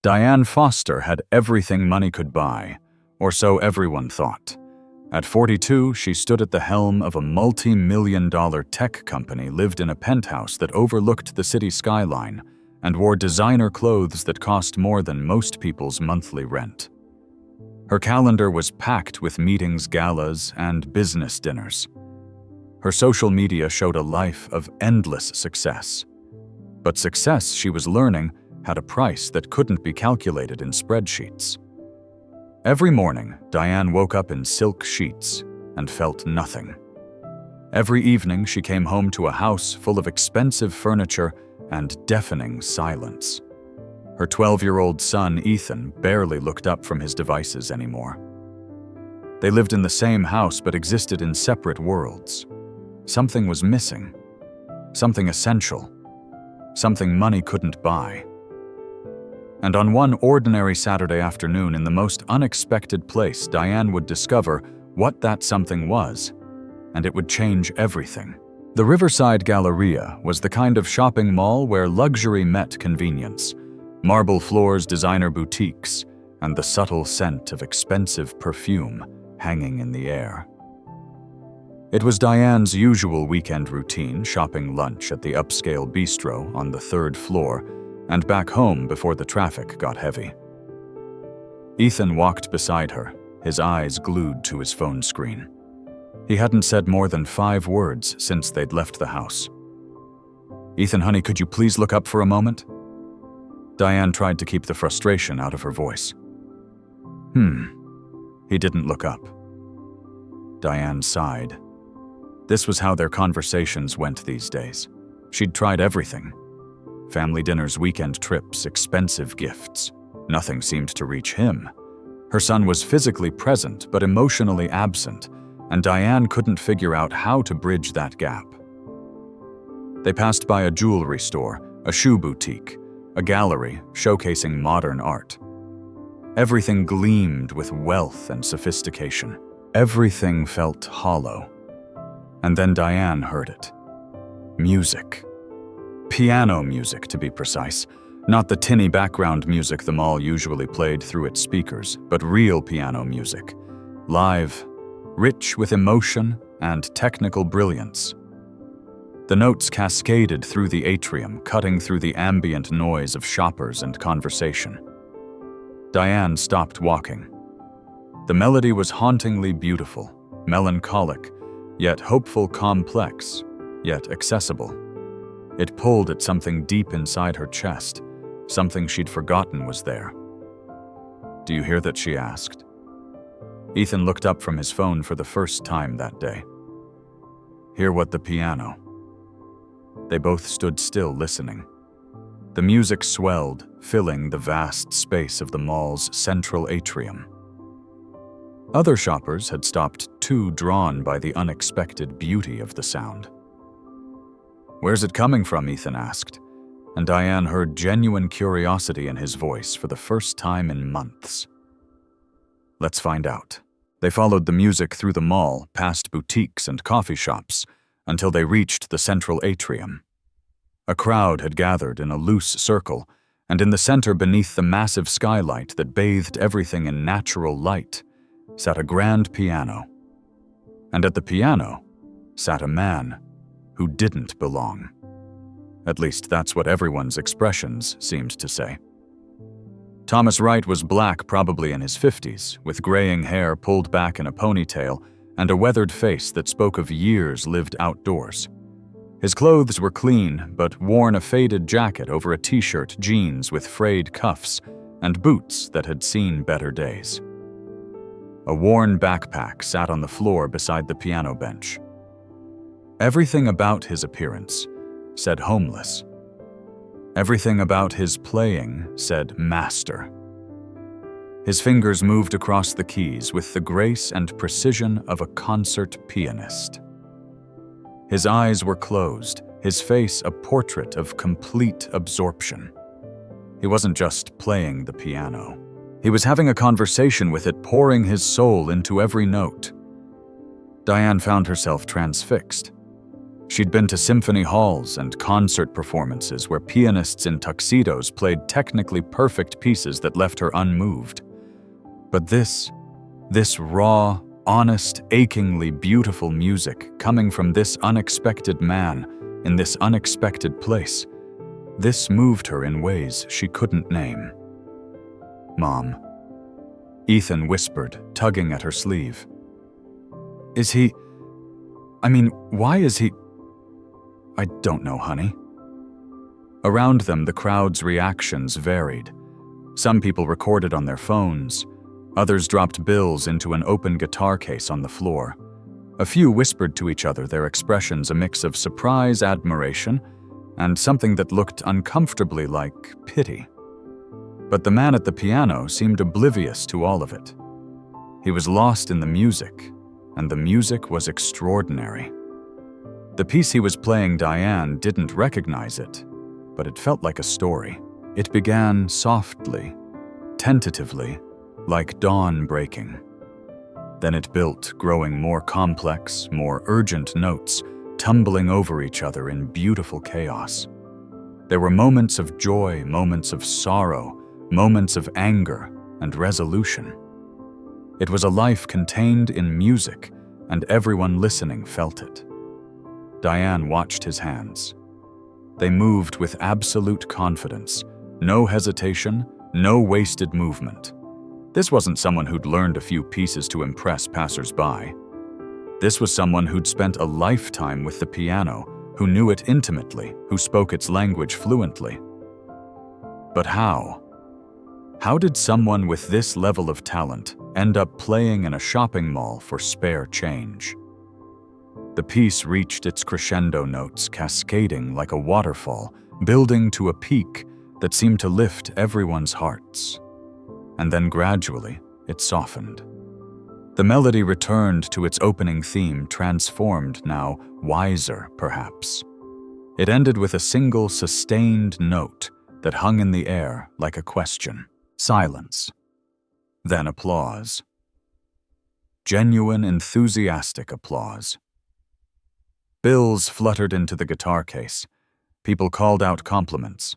Diane Foster had everything money could buy, or so everyone thought. At 42, she stood at the helm of a multi-million-dollar tech company, lived in a penthouse that overlooked the city skyline, and wore designer clothes that cost more than most people's monthly rent. Her calendar was packed with meetings, galas, and business dinners. Her social media showed a life of endless success. But success, she was learning, had a price that couldn't be calculated in spreadsheets. Every morning, Diane woke up in silk sheets and felt nothing. Every evening, she came home to a house full of expensive furniture and deafening silence. Her 12-year-old son, Ethan, barely looked up from his devices anymore. They lived in the same house but existed in separate worlds. Something was missing. Something essential. Something money couldn't buy. And on one ordinary Saturday afternoon, in the most unexpected place, Diane would discover what that something was, and it would change everything. The Riverside Galleria was the kind of shopping mall where luxury met convenience. Marble floors, designer boutiques, and the subtle scent of expensive perfume hanging in the air. It was Diane's usual weekend routine, shopping lunch at the upscale bistro on the 3rd floor, and back home before the traffic got heavy. Ethan walked beside her, his eyes glued to his phone screen. He hadn't said more than 5 words since they'd left the house. "Ethan, honey, could you please look up for a moment?" Diane tried to keep the frustration out of her voice. He didn't look up. Diane sighed. This was how their conversations went these days. She'd tried everything. Family dinners, weekend trips, expensive gifts. Nothing seemed to reach him. Her son was physically present but emotionally absent, and Diane couldn't figure out how to bridge that gap. They passed by a jewelry store, a shoe boutique, a gallery showcasing modern art. Everything gleamed with wealth and sophistication. Everything felt hollow. And then Diane heard it. Music. Piano music, to be precise. Not the tinny background music the mall usually played through its speakers, but real piano music. Live, rich with emotion and technical brilliance. The notes cascaded through the atrium, cutting through the ambient noise of shoppers and conversation. Diane stopped walking. The melody was hauntingly beautiful, melancholic, yet hopeful, complex, yet accessible. It pulled at something deep inside her chest, something she'd forgotten was there. "Do you hear that?" she asked. Ethan looked up from his phone for the first time that day. "Hear what?" "The piano." They both stood still, listening. The music swelled, filling the vast space of the mall's central atrium. Other shoppers had stopped, too drawn by the unexpected beauty of the sound. "Where's it coming from?" Ethan asked, and Diane heard genuine curiosity in his voice for the first time in months. "Let's find out." They followed the music through the mall, past boutiques and coffee shops, until they reached the central atrium. A crowd had gathered in a loose circle, and in the center, beneath the massive skylight that bathed everything in natural light, sat a grand piano. And at the piano sat a man who didn't belong. At least that's what everyone's expressions seemed to say. Thomas Wright was black, probably in his 50s, with graying hair pulled back in a ponytail and a weathered face that spoke of years lived outdoors. His clothes were clean, but worn a faded jacket over a t-shirt, jeans with frayed cuffs, and boots that had seen better days. A worn backpack sat on the floor beside the piano bench. Everything about his appearance said homeless. Everything about his playing said master. His fingers moved across the keys with the grace and precision of a concert pianist. His eyes were closed, his face a portrait of complete absorption. He wasn't just playing the piano. He was having a conversation with it, pouring his soul into every note. Diane found herself transfixed. She'd been to symphony halls and concert performances where pianists in tuxedos played technically perfect pieces that left her unmoved. But this raw, honest, achingly beautiful music coming from this unexpected man in this unexpected place, this moved her in ways she couldn't name. "Mom," Ethan whispered, tugging at her sleeve. Why is he? I don't know, honey." Around them, the crowd's reactions varied. Some people recorded on their phones. Others dropped bills into an open guitar case on the floor. A few whispered to each other, their expressions a mix of surprise, admiration, and something that looked uncomfortably like pity. But the man at the piano seemed oblivious to all of it. He was lost in the music, and the music was extraordinary. The piece he was playing, Diane didn't recognize it, but it felt like a story. It began softly, tentatively, like dawn breaking. Then it built, growing more complex, more urgent notes, tumbling over each other in beautiful chaos. There were moments of joy, moments of sorrow, moments of anger and resolution. It was a life contained in music, and everyone listening felt it. Diane watched his hands. They moved with absolute confidence, no hesitation, no wasted movement. This wasn't someone who'd learned a few pieces to impress passers-by. This was someone who'd spent a lifetime with the piano, who knew it intimately, who spoke its language fluently. But how? How did someone with this level of talent end up playing in a shopping mall for spare change? The piece reached its crescendo notes, cascading like a waterfall, building to a peak that seemed to lift everyone's hearts. And then gradually, it softened. The melody returned to its opening theme, transformed now, wiser perhaps. It ended with a single sustained note that hung in the air like a question. Silence. Then applause. Genuine, enthusiastic applause. Bills fluttered into the guitar case. People called out compliments.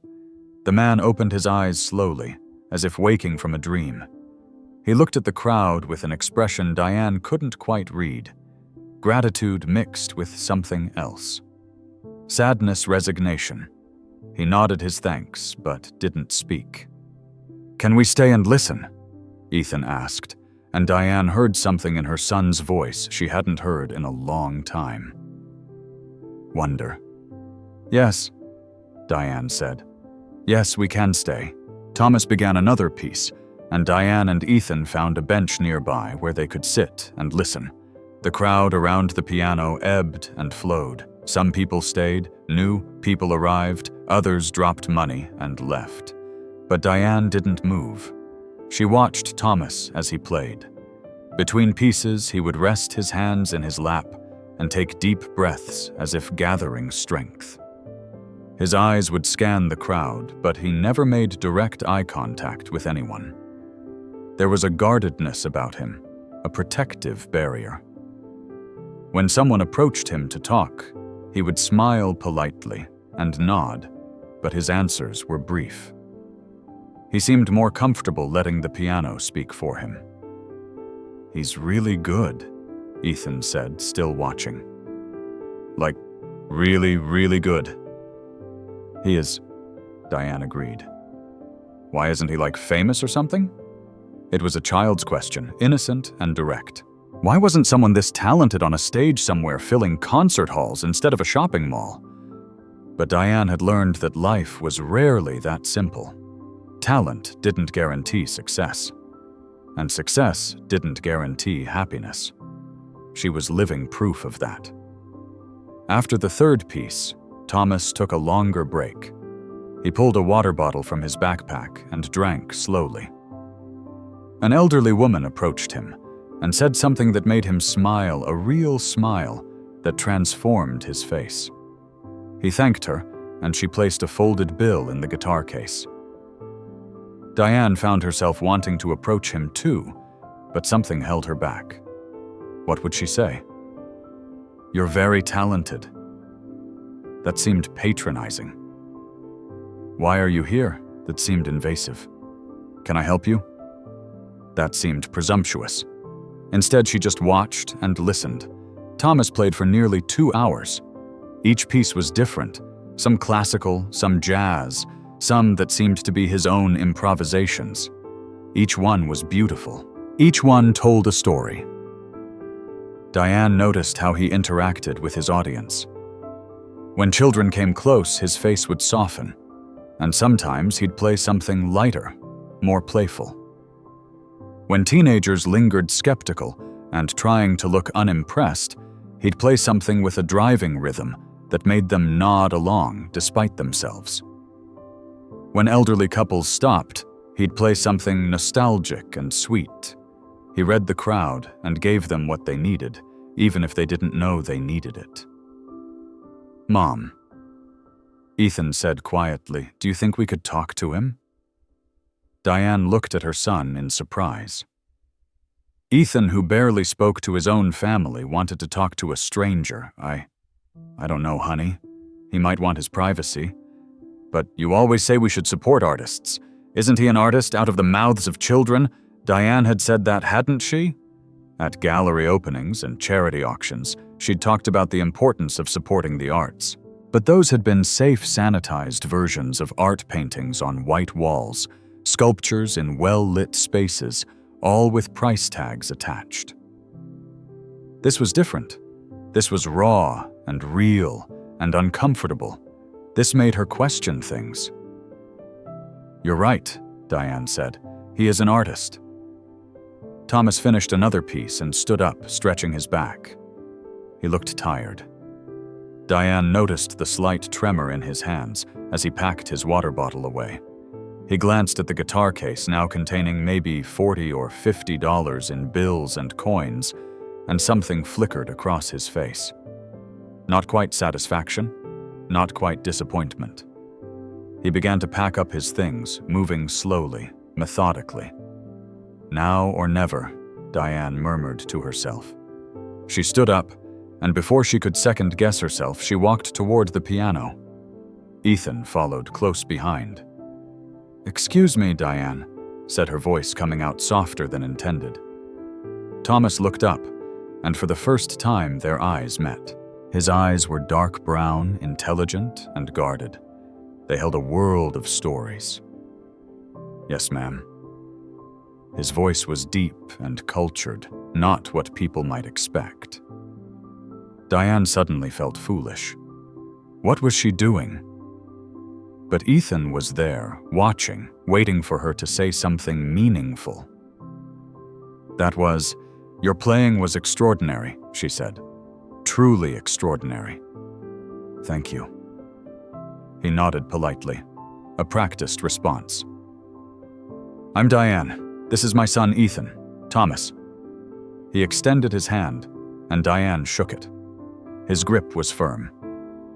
The man opened his eyes slowly, as if waking from a dream. He looked at the crowd with an expression Diane couldn't quite read. Gratitude mixed with something else. Sadness, resignation. He nodded his thanks, but didn't speak. "Can we stay and listen?" Ethan asked, and Diane heard something in her son's voice she hadn't heard in a long time. Wonder. "Yes," Diane said. "Yes, we can stay." Thomas began another piece, and Diane and Ethan found a bench nearby where they could sit and listen. The crowd around the piano ebbed and flowed. Some people stayed, new people arrived, others dropped money and left. But Diane didn't move. She watched Thomas as he played. Between pieces, he would rest his hands in his lap and take deep breaths as if gathering strength. His eyes would scan the crowd, but he never made direct eye contact with anyone. There was a guardedness about him, a protective barrier. When someone approached him to talk, he would smile politely and nod, but his answers were brief. He seemed more comfortable letting the piano speak for him. "He's really good," Ethan said, still watching. "Like, really, really good." "He is," Diane agreed. "Why isn't he like famous or something?" It was a child's question, innocent and direct. Why wasn't someone this talented on a stage somewhere filling concert halls instead of a shopping mall? But Diane had learned that life was rarely that simple. Talent didn't guarantee success, and success didn't guarantee happiness. She was living proof of that. After the third piece, Thomas took a longer break. He pulled a water bottle from his backpack and drank slowly. An elderly woman approached him and said something that made him smile, a real smile that transformed his face. He thanked her, and she placed a folded bill in the guitar case. Diane found herself wanting to approach him too, but something held her back. What would she say? "You're very talented," That seemed patronizing. Why are you here? That seemed invasive. Can I help you? That seemed presumptuous. Instead, she just watched and listened. Thomas played for nearly 2 hours. Each piece was different, some classical, some jazz, some that seemed to be his own improvisations. Each one was beautiful. Each one told a story. Diane noticed how he interacted with his audience. When children came close, his face would soften, and sometimes he'd play something lighter, more playful. When teenagers lingered skeptical and trying to look unimpressed, he'd play something with a driving rhythm that made them nod along despite themselves. When elderly couples stopped, he'd play something nostalgic and sweet. He read the crowd and gave them what they needed, even if they didn't know they needed it. Mom, Ethan said quietly, do you think we could talk to him? Diane looked at her son in surprise. Ethan, who barely spoke to his own family, wanted to talk to a stranger. I don't know, honey. He might want his privacy. But you always say we should support artists. Isn't he an artist out of the mouths of children? Diane had said that, hadn't she? At gallery openings and charity auctions, she'd talked about the importance of supporting the arts. But those had been safe, sanitized versions of art paintings on white walls, sculptures in well-lit spaces, all with price tags attached. This was different. This was raw and real and uncomfortable. This made her question things. You're right, Diane said. He is an artist. Thomas finished another piece and stood up, stretching his back. He looked tired. Diane noticed the slight tremor in his hands as he packed his water bottle away. He glanced at the guitar case, now containing maybe $40 or $50 in bills and coins, and something flickered across his face. Not quite satisfaction, not quite disappointment. He began to pack up his things, moving slowly, methodically. Now or never, Diane murmured to herself. She stood up, and before she could second-guess herself, she walked toward the piano. Ethan followed close behind. "Excuse me, Diane," said her voice coming out softer than intended. Thomas looked up, and for the first time their eyes met. His eyes were dark brown, intelligent, and guarded. They held a world of stories. "Yes, ma'am." His voice was deep and cultured, not what people might expect. Diane suddenly felt foolish. What was she doing? But Ethan was there, watching, waiting for her to say something meaningful. That was, "Your playing was extraordinary," she said. "Truly extraordinary." "Thank you." He nodded politely, a practiced response. "I'm Diane. This is my son Ethan, Thomas." He extended his hand, and Diane shook it. His grip was firm.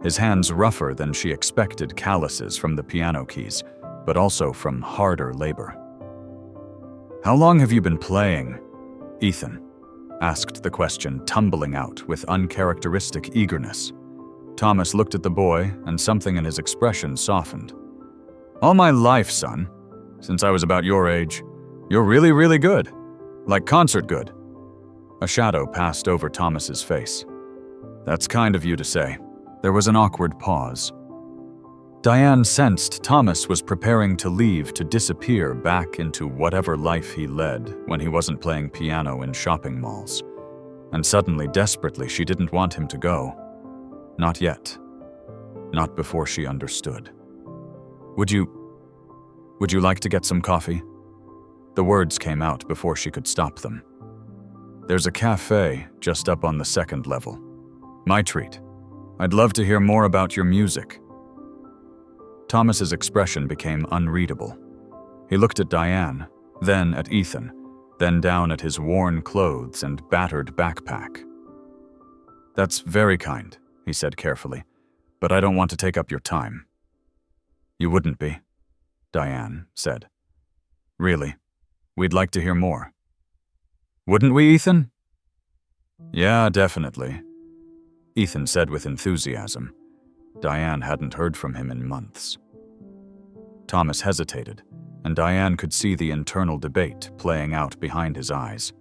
His hands rougher than she expected, calluses from the piano keys, but also from harder labor. "How long have you been playing?" Ethan asked the question, tumbling out with uncharacteristic eagerness. Thomas looked at the boy, and something in his expression softened. "All my life, son. Since I was about your age. You're really, really good. Like concert good." A shadow passed over Thomas's face. "That's kind of you to say." There was an awkward pause. Diane sensed Thomas was preparing to leave, to disappear back into whatever life he led when he wasn't playing piano in shopping malls. And suddenly, desperately, she didn't want him to go. Not yet. Not before she understood. Would you like to get some coffee?" The words came out before she could stop them. "There's a cafe just up on the second level. My treat. I'd love to hear more about your music." Thomas's expression became unreadable. He looked at Diane, then at Ethan, then down at his worn clothes and battered backpack. "That's very kind," he said carefully, "but I don't want to take up your time." "You wouldn't be," Diane said. "Really, we'd like to hear more." "Wouldn't we, Ethan?" "Yeah, definitely," Ethan said with enthusiasm. Diane hadn't heard from him in months. Thomas hesitated, and Diane could see the internal debate playing out behind his eyes.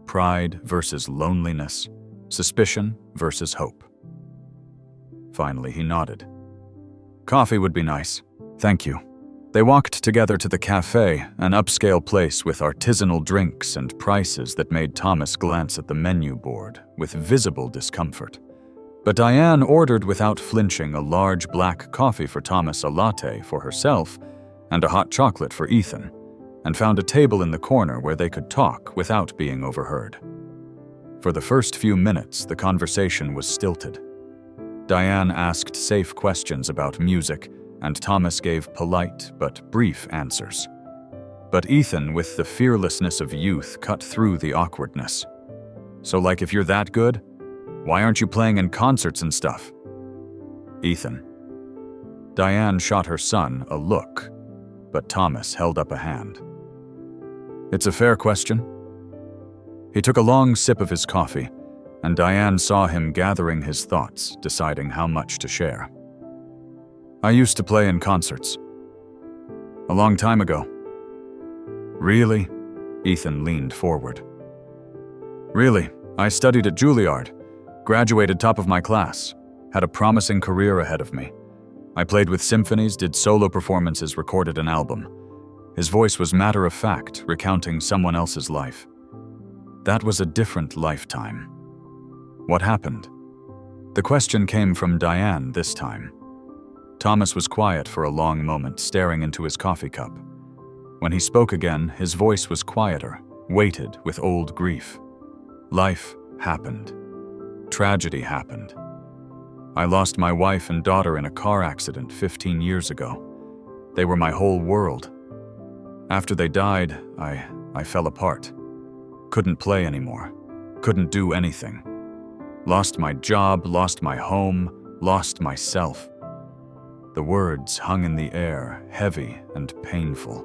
Pride versus loneliness, suspicion versus hope. Finally, he nodded. Coffee would be nice. Thank you. They walked together to the cafe, an upscale place with artisanal drinks and prices that made Thomas glance at the menu board with visible discomfort. But Diane ordered without flinching a large black coffee for Thomas, a latte for herself, and a hot chocolate for Ethan, and found a table in the corner where they could talk without being overheard. For the first few minutes, the conversation was stilted. Diane asked safe questions about music, and Thomas gave polite but brief answers. But Ethan, with the fearlessness of youth, cut through the awkwardness. So like, if you're that good, why aren't you playing in concerts and stuff? Ethan. Diane shot her son a look, but Thomas held up a hand. It's a fair question. He took a long sip of his coffee, and Diane saw him gathering his thoughts, deciding how much to share. I used to play in concerts. A long time ago. Really? Ethan leaned forward. Really, I studied at Juilliard, graduated top of my class, had a promising career ahead of me. I played with symphonies, did solo performances, recorded an album. His voice was matter-of-fact, recounting someone else's life. That was a different lifetime. What happened? The question came from Diane this time. Thomas was quiet for a long moment, staring into his coffee cup. When he spoke again, his voice was quieter, weighted with old grief. Life happened. Tragedy happened. I lost my wife and daughter in a car accident 15 years ago. They were my whole world. After they died, I fell apart. Couldn't play anymore. Couldn't do anything. Lost my job, lost my home, lost myself. The words hung in the air, heavy and painful.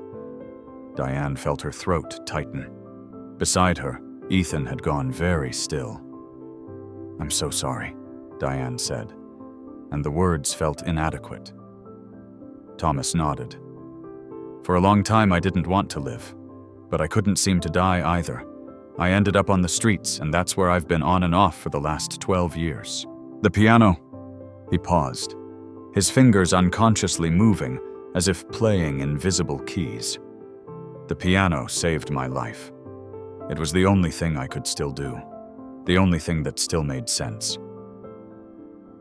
Diane felt her throat tighten. Beside her, Ethan had gone very still. I'm so sorry, Diane said, and the words felt inadequate. Thomas nodded. For a long time I didn't want to live, but I couldn't seem to die either. I ended up on the streets, and that's where I've been on and off for the last 12 years. The piano. He paused, his fingers unconsciously moving as if playing invisible keys. The piano saved my life. It was the only thing I could still do, the only thing that still made sense.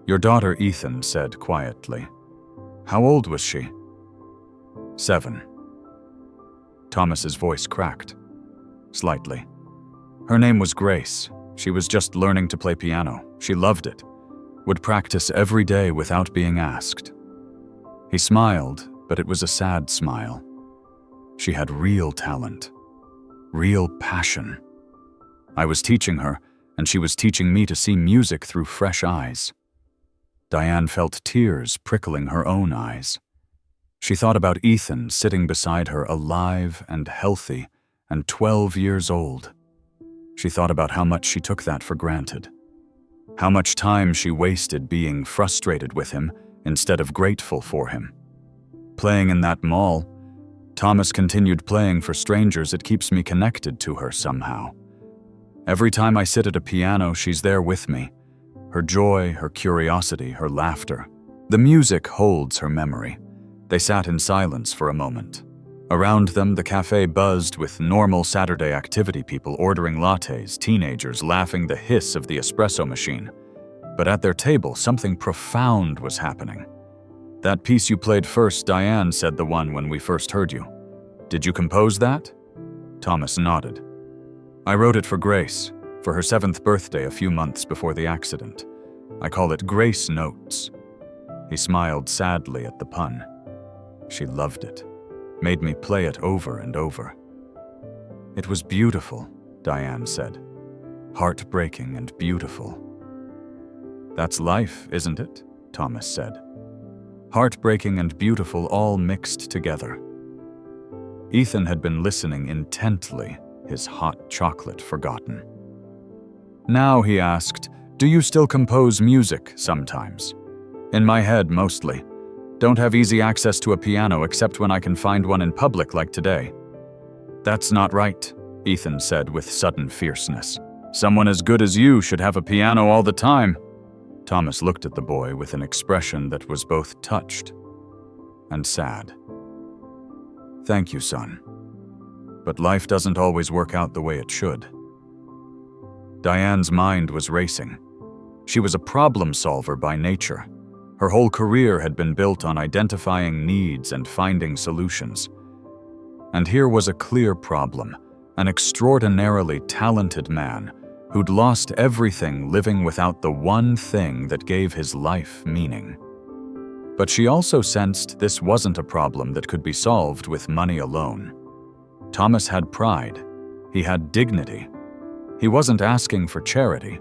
Your daughter, Ethan said quietly. How old was she? 7. Thomas's voice cracked, slightly. Her name was Grace. She was just learning to play piano. She loved it. Would practice every day without being asked. He smiled, but it was a sad smile. She had real talent, real passion. I was teaching her, and she was teaching me to see music through fresh eyes. Diane felt tears prickling her own eyes. She thought about Ethan sitting beside her, alive and healthy and 12 years old. She thought about how much she took that for granted. How much time she wasted being frustrated with him instead of grateful for him. Playing in that mall, Thomas continued playing for strangers. It keeps me connected to her somehow. Every time I sit at a piano, she's there with me. Her joy, her curiosity, her laughter. The music holds her memory. They sat in silence for a moment. Around them, the cafe buzzed with normal Saturday activity, people ordering lattes, teenagers laughing, the hiss of the espresso machine. But at their table, something profound was happening. That piece you played first, Diane said, the one when we first heard you. Did you compose that? Thomas nodded. I wrote it for Grace, for her 7th birthday a few months before the accident. I call it Grace Notes. He smiled sadly at the pun. She loved it. Made me play it over and over. It was beautiful, Diane said. Heartbreaking and beautiful. That's life, isn't it? Thomas said. Heartbreaking and beautiful all mixed together. Ethan had been listening intently, his hot chocolate forgotten. Now he asked, do you still compose music sometimes? In my head, mostly. Don't have easy access to a piano except when I can find one in public like today." "That's not right," Ethan said with sudden fierceness. "Someone as good as you should have a piano all the time." Thomas looked at the boy with an expression that was both touched and sad. "Thank you, son. But life doesn't always work out the way it should." Diane's mind was racing. She was a problem solver by nature. Her whole career had been built on identifying needs and finding solutions. And here was a clear problem, an extraordinarily talented man who'd lost everything living without the one thing that gave his life meaning. But she also sensed this wasn't a problem that could be solved with money alone. Thomas had pride. He had dignity. He wasn't asking for charity.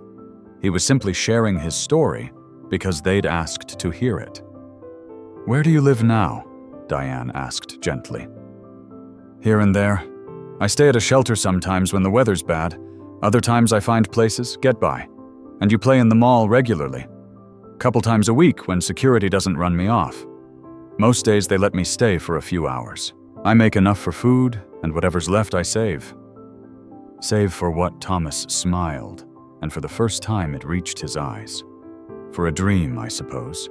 He was simply sharing his story because they'd asked to hear it. "Where do you live now?" Diane asked gently. "Here and there. I stay at a shelter sometimes when the weather's bad. Other times I find places, get by. And you play in the mall regularly. Couple times a week when security doesn't run me off. Most days they let me stay for a few hours. I make enough for food, and whatever's left I save." Save for what? Thomas smiled, and for the first time it reached his eyes. "For a dream, I suppose.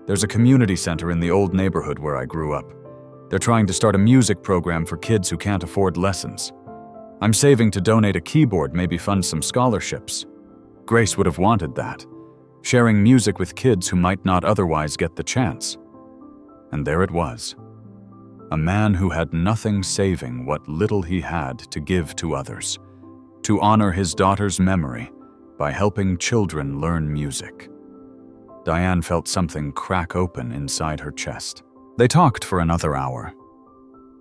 There's a community center in the old neighborhood where I grew up. They're trying to start a music program for kids who can't afford lessons. I'm saving to donate a keyboard, maybe fund some scholarships. Grace would have wanted that. Sharing music with kids who might not otherwise get the chance." And there it was. A man who had nothing saving what little he had to give to others, to honor his daughter's memory by helping children learn music. Diane felt something crack open inside her chest. They talked for another hour.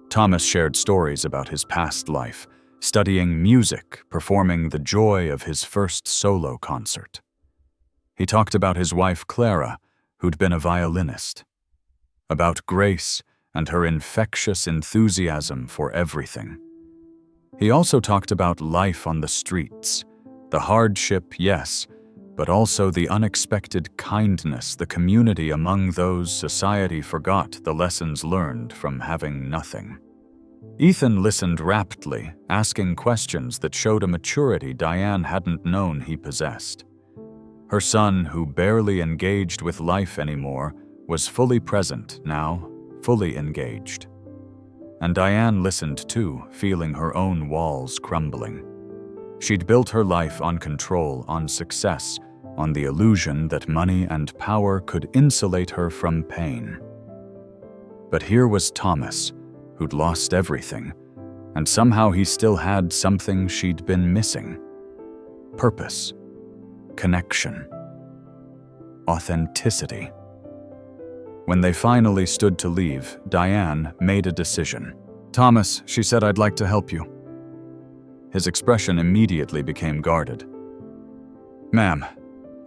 Thomas shared stories about his past life, studying music, performing the joy of his first solo concert. He talked about his wife Clara, who'd been a violinist, about Grace and her infectious enthusiasm for everything. He also talked about life on the streets, the hardship, yes, but also the unexpected kindness, the community among those society forgot the lessons learned from having nothing. Ethan listened raptly, asking questions that showed a maturity Diane hadn't known he possessed. Her son, who barely engaged with life anymore, was fully present now, fully engaged. And Diane listened too, feeling her own walls crumbling. She'd built her life on control, on success, on the illusion that money and power could insulate her from pain. But here was Thomas, who'd lost everything, and somehow he still had something she'd been missing. Purpose, connection, authenticity. When they finally stood to leave, Diane made a decision. "Thomas," she said, "I'd like to help you." His expression immediately became guarded. "Ma'am,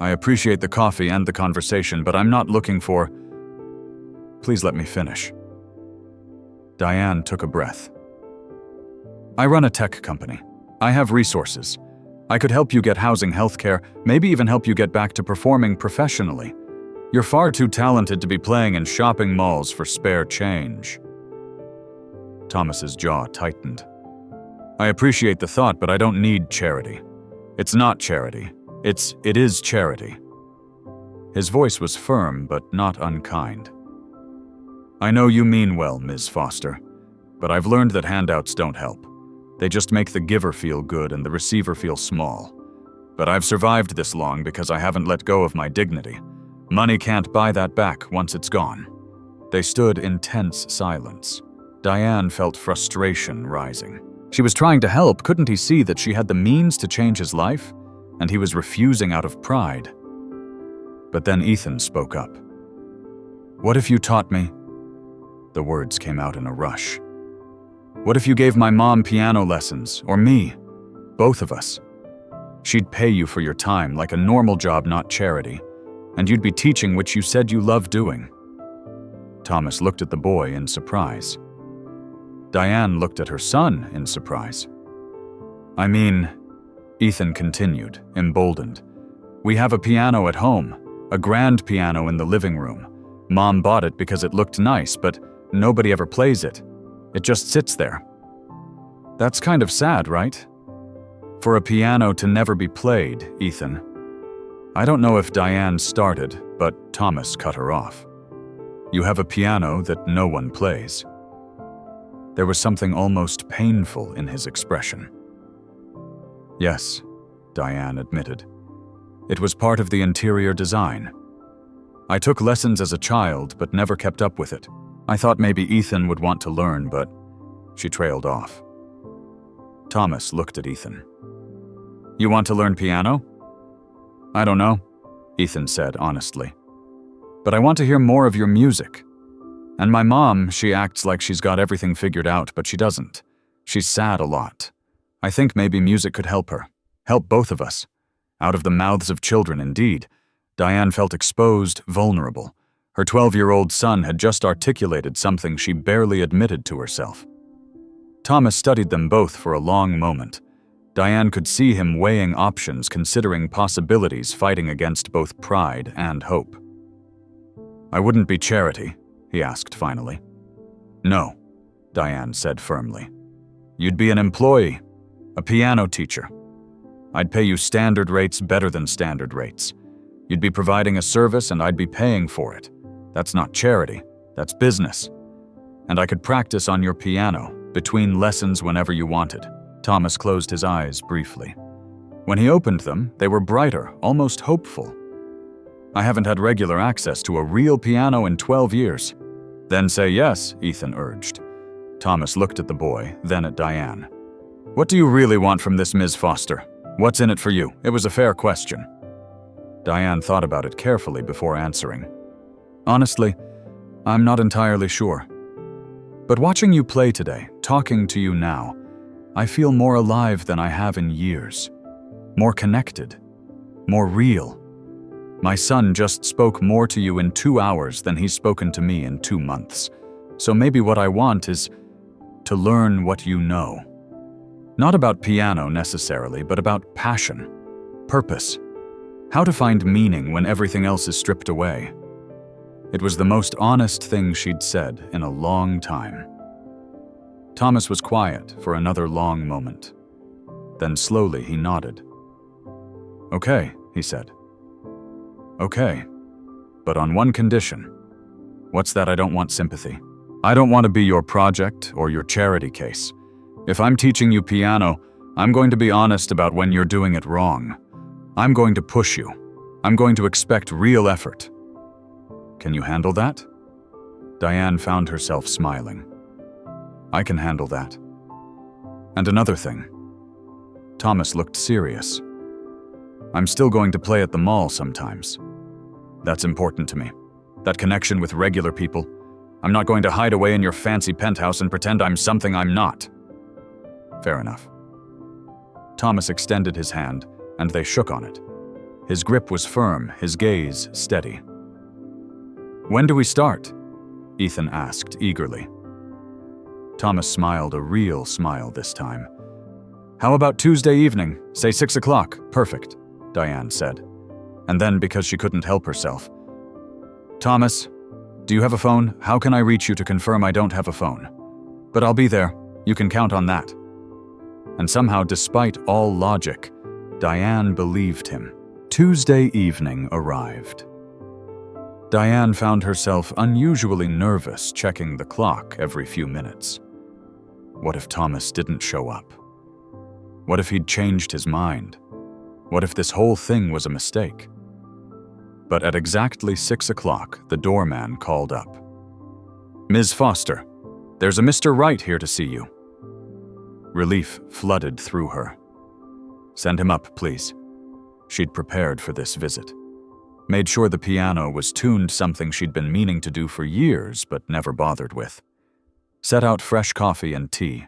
I appreciate the coffee and the conversation, but I'm not looking for—" "Please let me finish." Diane took a breath. "I run a tech company. I have resources. I could help you get housing, healthcare, maybe even help you get back to performing professionally. You're far too talented to be playing in shopping malls for spare change." Thomas's jaw tightened. "I appreciate the thought, but I don't need charity. It's not charity. It is charity." His voice was firm, but not unkind. "I know you mean well, Ms. Foster, but I've learned that handouts don't help. They just make the giver feel good and the receiver feel small. But I've survived this long because I haven't let go of my dignity. Money can't buy that back once it's gone." They stood in tense silence. Diane felt frustration rising. She was trying to help. Couldn't he see that she had the means to change his life? And he was refusing out of pride. But then Ethan spoke up. "What if you taught me?" The words came out in a rush. "What if you gave my mom piano lessons, or me? Both of us. She'd pay you for your time like a normal job, not charity. And you'd be teaching which you said you loved doing." Thomas looked at the boy in surprise. Diane looked at her son in surprise. "I mean," Ethan continued, emboldened, "we have a piano at home. A grand piano in the living room. Mom bought it because it looked nice, but nobody ever plays it. It just sits there. That's kind of sad, right? For a piano to never be played, Ethan. I don't know if Diane started, but Thomas cut her off. You have a piano that no one plays. There was something almost painful in his expression. Yes, Diane admitted. It was part of the interior design. I took lessons as a child, but never kept up with it. I thought maybe Ethan would want to learn, but she trailed off. Thomas looked at Ethan. You want to learn piano? I don't know, Ethan said honestly. But I want to hear more of your music. And my mom, she acts like she's got everything figured out, but she doesn't. She's sad a lot. I think maybe music could help her. Help both of us. Out of the mouths of children, indeed. Diane felt exposed, vulnerable. Her 12-year-old son had just articulated something she barely admitted to herself. Thomas studied them both for a long moment. Diane could see him weighing options, considering possibilities, fighting against both pride and hope. I wouldn't be charity, he asked finally. No, Diane said firmly. You'd be an employee, a piano teacher. I'd pay you standard rates better than standard rates. You'd be providing a service and I'd be paying for it. That's not charity, that's business. And I could practice on your piano, between lessons whenever you wanted. Thomas closed his eyes briefly. When he opened them, they were brighter, almost hopeful. I haven't had regular access to a real piano in 12 years. Then say yes, Ethan urged. Thomas looked at the boy, then at Diane. What do you really want from this, Ms. Foster? What's in it for you? It was a fair question. Diane thought about it carefully before answering. Honestly, I'm not entirely sure. But watching you play today, talking to you now, I feel more alive than I have in years. More connected. More real. My son just spoke more to you in 2 hours than he's spoken to me in 2 months. So maybe what I want is to learn what you know. Not about piano necessarily, but about passion, purpose, how to find meaning when everything else is stripped away. It was the most honest thing she'd said in a long time. Thomas was quiet for another long moment. Then slowly he nodded. Okay, he said. Okay, but on one condition. What's that? I don't want sympathy. I don't want to be your project or your charity case. If I'm teaching you piano, I'm going to be honest about when you're doing it wrong. I'm going to push you. I'm going to expect real effort. Can you handle that? Diane found herself smiling. I can handle that. And another thing. Thomas looked serious. I'm still going to play at the mall sometimes. That's important to me. That connection with regular people. I'm not going to hide away in your fancy penthouse and pretend I'm something I'm not. Fair enough. Thomas extended his hand, and they shook on it. His grip was firm, his gaze steady. When do we start? Ethan asked eagerly. Thomas smiled, a real smile this time. How about Tuesday evening, say 6 o'clock? Perfect, Diane said. And then, because she couldn't help herself, Thomas, do you have a phone? How can I reach you to confirm I don't have a phone? But I'll be there. You can count on that. And somehow, despite all logic, Diane believed him. Tuesday evening arrived. Diane found herself unusually nervous, checking the clock every few minutes. What if Thomas didn't show up? What if he'd changed his mind? What if this whole thing was a mistake? But at exactly 6 o'clock, the doorman called up. Ms. Foster, there's a Mr. Wright here to see you. Relief flooded through her. Send him up, please. She'd prepared for this visit. Made sure the piano was tuned, something she'd been meaning to do for years but never bothered with. Set out fresh coffee and tea.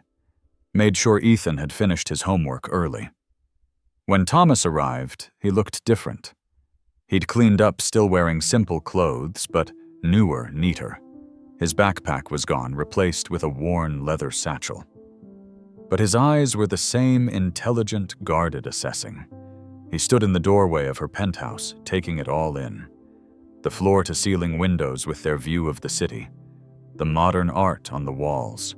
Made sure Ethan had finished his homework early. When Thomas arrived, he looked different. He'd cleaned up, still wearing simple clothes, but newer, neater. His backpack was gone, replaced with a worn leather satchel. But his eyes were the same intelligent, guarded assessing. He stood in the doorway of her penthouse, taking it all in. The floor-to-ceiling windows with their view of the city, the modern art on the walls,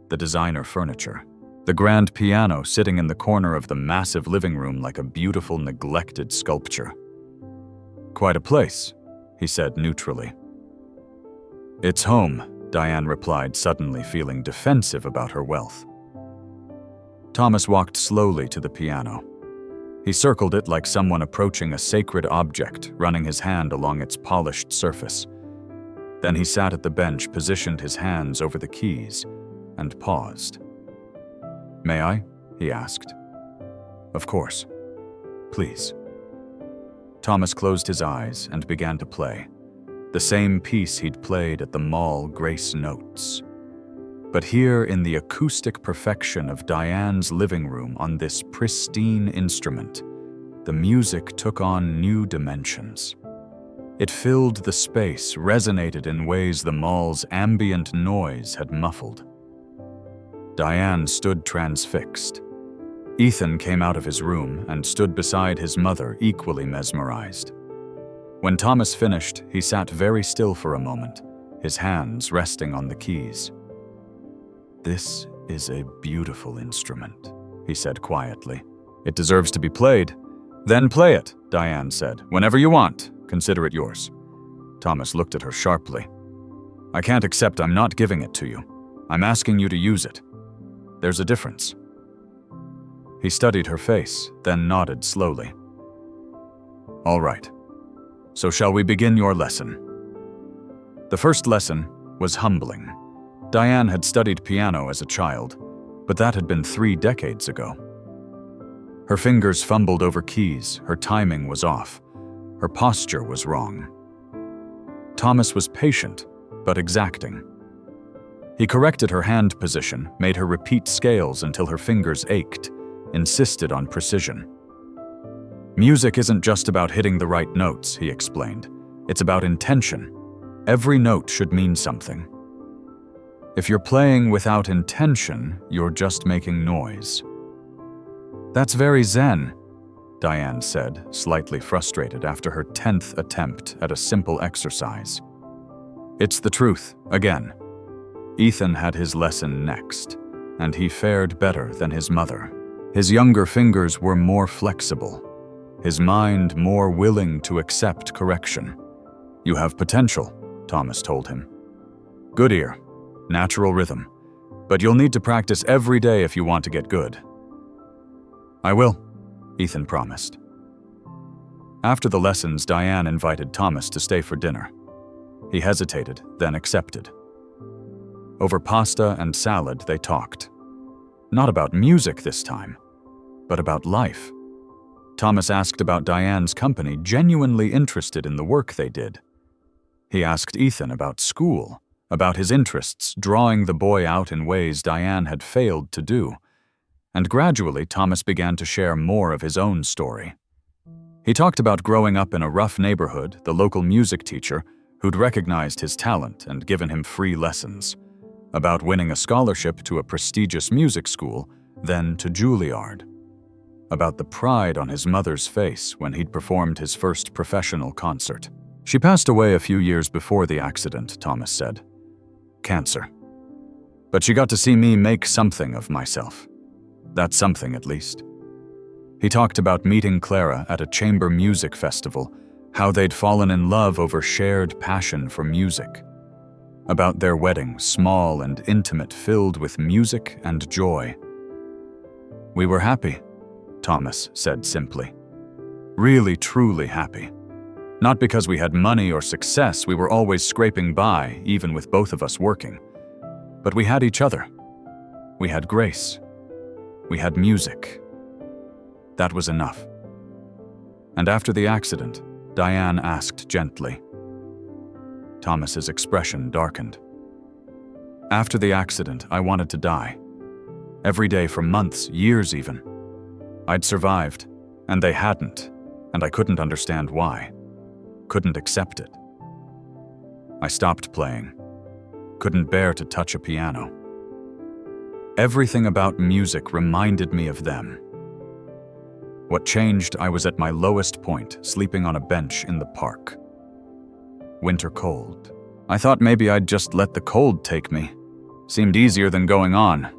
the designer furniture, the grand piano sitting in the corner of the massive living room like a beautiful, neglected sculpture. "Quite a place," he said neutrally. "It's home," Diane replied, suddenly feeling defensive about her wealth. Thomas walked slowly to the piano. He circled it like someone approaching a sacred object, running his hand along its polished surface. Then he sat at the bench, positioned his hands over the keys, and paused. "May I?" he asked. "Of course. Please." Thomas closed his eyes and began to play, the same piece he'd played at the mall Grace Notes. But here, in the acoustic perfection of Diane's living room on this pristine instrument, the music took on new dimensions. It filled the space, resonated in ways the mall's ambient noise had muffled. Diane stood transfixed. Ethan came out of his room and stood beside his mother, equally mesmerized. When Thomas finished, he sat very still for a moment, his hands resting on the keys. "This is a beautiful instrument," he said quietly. "It deserves to be played." "Then play it," Diane said. "Whenever you want. Consider it yours." Thomas looked at her sharply. "I can't accept I'm not giving it to you. I'm asking you to use it. There's a difference." He studied her face, then nodded slowly. "All right. So shall we begin your lesson?" The first lesson was humbling. Diane had studied piano as a child, but that had been 3 decades ago. Her fingers fumbled over keys, her timing was off, her posture was wrong. Thomas was patient, but exacting. He corrected her hand position, made her repeat scales until her fingers ached, insisted on precision. "Music isn't just about hitting the right notes," he explained. "It's about intention. Every note should mean something. If you're playing without intention, you're just making noise." "That's very zen," Diane said, slightly frustrated after her 10th attempt at a simple exercise. "It's the truth, again." Ethan had his lesson next, and he fared better than his mother. His younger fingers were more flexible, his mind more willing to accept correction. "You have potential," Thomas told him. "Good ear, natural rhythm, but you'll need to practice every day if you want to get good." "I will," Ethan promised. After the lessons, Diane invited Thomas to stay for dinner. He hesitated, then accepted. Over pasta and salad, they talked. Not about music this time, but about life. Thomas asked about Diane's company, genuinely interested in the work they did. He asked Ethan about school, about his interests, drawing the boy out in ways Diane had failed to do. And gradually, Thomas began to share more of his own story. He talked about growing up in a rough neighborhood, the local music teacher who'd recognized his talent and given him free lessons, about winning a scholarship to a prestigious music school, then to Juilliard, about the pride on his mother's face when he'd performed his first professional concert. "She passed away a few years before the accident," Thomas said. "Cancer. But she got to see me make something of myself. That's something, at least." He talked about meeting Clara at a chamber music festival, how they'd fallen in love over shared passion for music. About their wedding, small and intimate, filled with music and joy. "We were happy," Thomas said simply. "Really, truly happy. Not because we had money or success, we were always scraping by, even with both of us working. But we had each other. We had grace. We had music. That was enough." And after the accident, Diane asked gently. Thomas's expression darkened. "After the accident, I wanted to die. Every day for months, years even. I'd survived, and they hadn't, and I couldn't understand why. Couldn't accept it. I stopped playing. Couldn't bear to touch a piano. Everything about music reminded me of them. What changed, I was at my lowest point, sleeping on a bench in the park. winter cold. I thought maybe I'd just let the cold take me. Seemed easier than going on.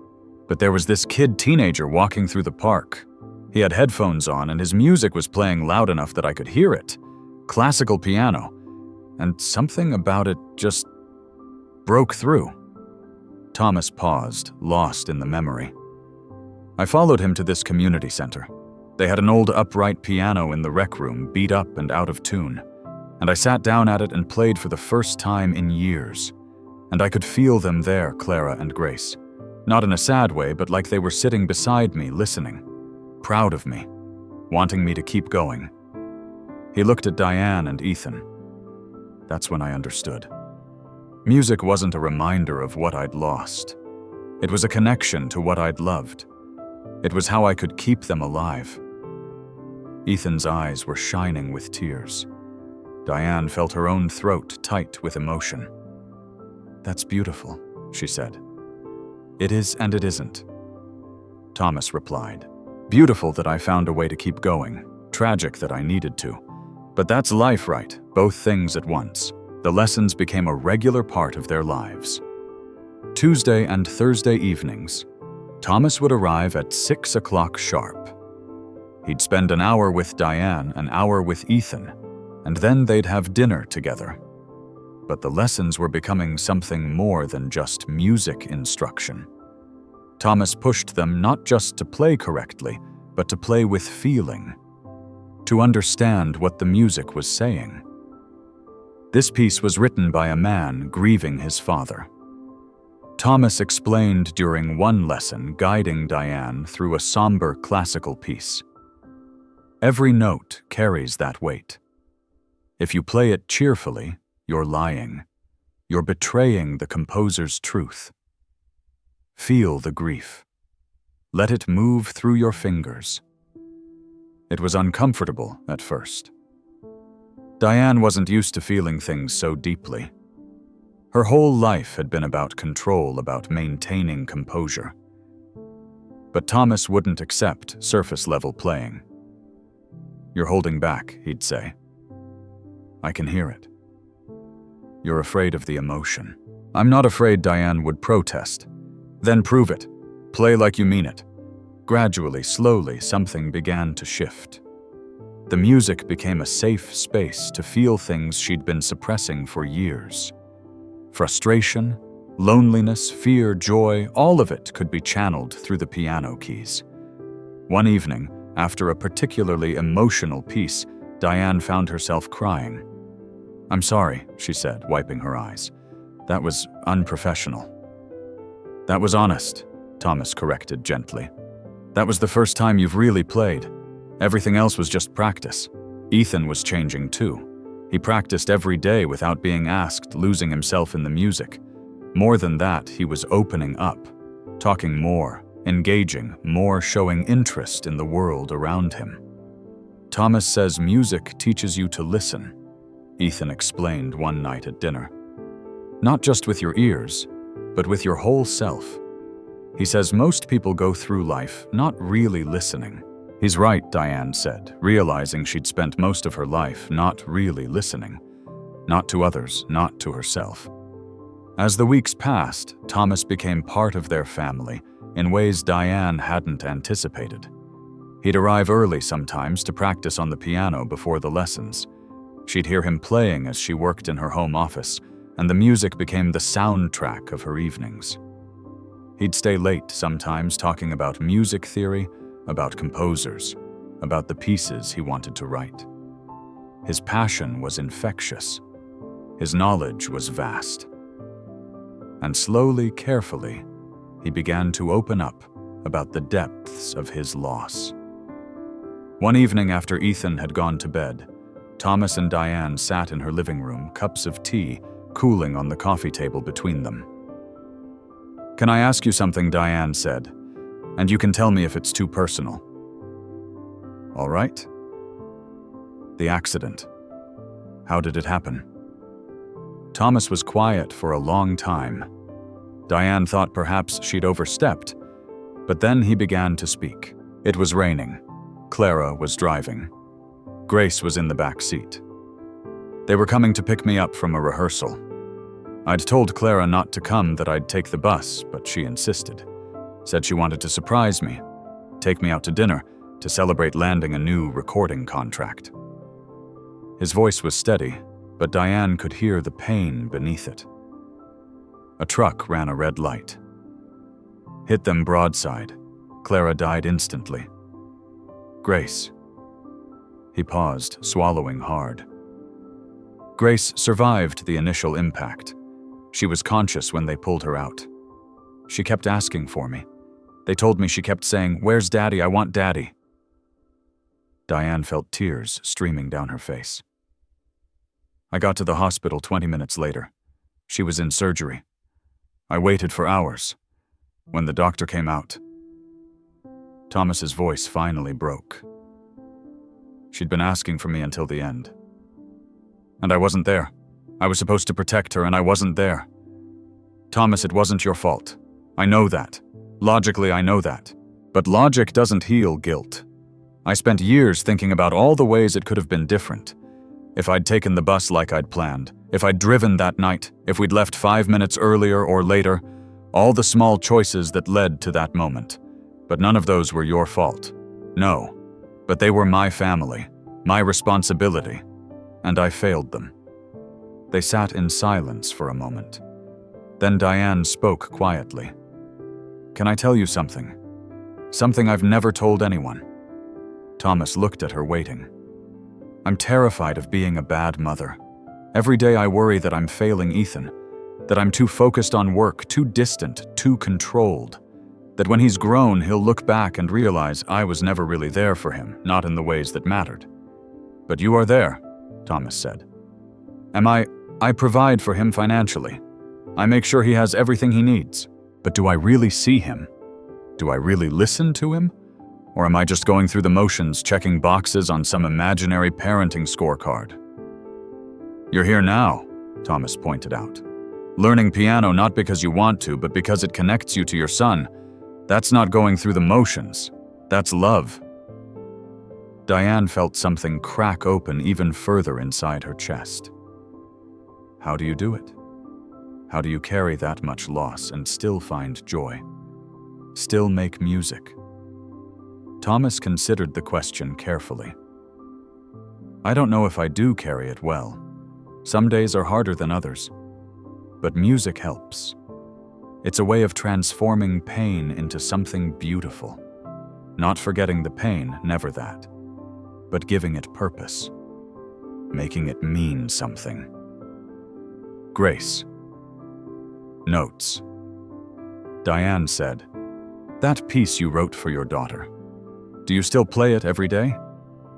But there was this teenager walking through the park. He had headphones on and his music was playing loud enough that I could hear it. Classical piano. And something about it just broke through. Thomas paused, lost in the memory. I followed him to this community center. They had an old upright piano in the rec room, beat up and out of tune. And I sat down at it and played for the first time in years. And I could feel them there, Clara and Grace. Not in a sad way, but like they were sitting beside me, listening. Proud of me. Wanting me to keep going. He looked at Diane and Ethan. That's when I understood. Music wasn't a reminder of what I'd lost. It was a connection to what I'd loved. It was how I could keep them alive. Ethan's eyes were shining with tears. Diane felt her own throat tight with emotion. That's beautiful, she said. It is and it isn't. Thomas replied. Beautiful that I found a way to keep going. Tragic that I needed to. But that's life, Wright, both things at once. The lessons became a regular part of their lives. Tuesday and Thursday evenings, Thomas would arrive at 6 o'clock sharp. He'd spend an hour with Diane, an hour with Ethan, and then they'd have dinner together. But the lessons were becoming something more than just music instruction. Thomas pushed them not just to play correctly, but to play with feeling, to understand what the music was saying. This piece was written by a man grieving his father. Thomas explained during one lesson, guiding Diane through a somber classical piece. Every note carries that weight. If you play it cheerfully, you're lying. You're betraying the composer's truth. Feel the grief. Let it move through your fingers. It was uncomfortable at first. Diane wasn't used to feeling things so deeply. Her whole life had been about control, about maintaining composure. But Thomas wouldn't accept surface-level playing. You're holding back, he'd say. I can hear it. You're afraid of the emotion. I'm not afraid, Diane would protest. Then prove it. Play like you mean it. Gradually, slowly, something began to shift. The music became a safe space to feel things she'd been suppressing for years. Frustration, loneliness, fear, joy, all of it could be channeled through the piano keys. One evening, after a particularly emotional piece, Diane found herself crying. I'm sorry, she said, wiping her eyes. That was unprofessional. That was honest, Thomas corrected gently. That was the first time you've really played. Everything else was just practice. Ethan was changing too. He practiced every day without being asked, losing himself in the music. More than that, he was opening up, talking more, engaging, more, showing interest in the world around him. Thomas says music teaches you to listen, Ethan explained one night at dinner. Not just with your ears, but with your whole self. He says most people go through life not really listening. He's right, Diane said, realizing she'd spent most of her life not really listening. Not to others, not to herself. As the weeks passed, Thomas became part of their family in ways Diane hadn't anticipated. He'd arrive early sometimes to practice on the piano before the lessons. She'd hear him playing as she worked in her home office, and the music became the soundtrack of her evenings. He'd stay late sometimes talking about music theory, about composers, about the pieces he wanted to write. His passion was infectious. His knowledge was vast. And slowly, carefully, he began to open up about the depths of his loss. One evening after Ethan had gone to bed, Thomas and Diane sat in her living room, cups of tea cooling on the coffee table between them. Can I ask you something, Diane said, and you can tell me if it's too personal. All right? The accident. How did it happen? Thomas was quiet for a long time. Diane thought perhaps she'd overstepped, but then he began to speak. It was raining. Clara was driving. Grace was in the back seat. They were coming to pick me up from a rehearsal. I'd told Clara not to come, that I'd take the bus, but she insisted. Said she wanted to surprise me, take me out to dinner, to celebrate landing a new recording contract. His voice was steady, but Diane could hear the pain beneath it. A truck ran a red light. Hit them broadside. Clara died instantly. Grace. He paused, swallowing hard. Grace survived the initial impact. She was conscious when they pulled her out. She kept asking for me. They told me she kept saying, "Where's Daddy? I want Daddy." Diane felt tears streaming down her face. I got to the hospital 20 minutes later. She was in surgery. I waited for hours. When the doctor came out, Thomas's voice finally broke. She'd been asking for me until the end. And I wasn't there. I was supposed to protect her, and I wasn't there. Thomas, it wasn't your fault. I know that. Logically, I know that. But logic doesn't heal guilt. I spent years thinking about all the ways it could have been different. If I'd taken the bus like I'd planned, if I'd driven that night, if we'd left 5 minutes earlier or later, all the small choices that led to that moment. But none of those were your fault. No. But they were my family, my responsibility, and I failed them. They sat in silence for a moment. Then Diane spoke quietly. "Can I tell you something? Something I've never told anyone." Thomas looked at her, waiting. "I'm terrified of being a bad mother. Every day I worry that I'm failing Ethan, that I'm too focused on work, too distant, too controlled, that when he's grown, he'll look back and realize I was never really there for him, not in the ways that mattered." "But you are there," Thomas said. I provide for him financially. I make sure he has everything he needs. But do I really see him? Do I really listen to him? Or am I just going through the motions, checking boxes on some imaginary parenting scorecard?" "You're here now," Thomas pointed out. "Learning piano not because you want to, but because it connects you to your son. That's not going through the motions. That's love." Diane felt something crack open even further inside her chest. How do you do it? How do you carry that much loss and still find joy? Still make music? Thomas considered the question carefully. "I don't know if I do carry it well. Some days are harder than others. But music helps. It's a way of transforming pain into something beautiful. Not forgetting the pain, never that. But giving it purpose. Making it mean something." Grace. Notes. Diane said, "That piece you wrote for your daughter. Do you still play it every day?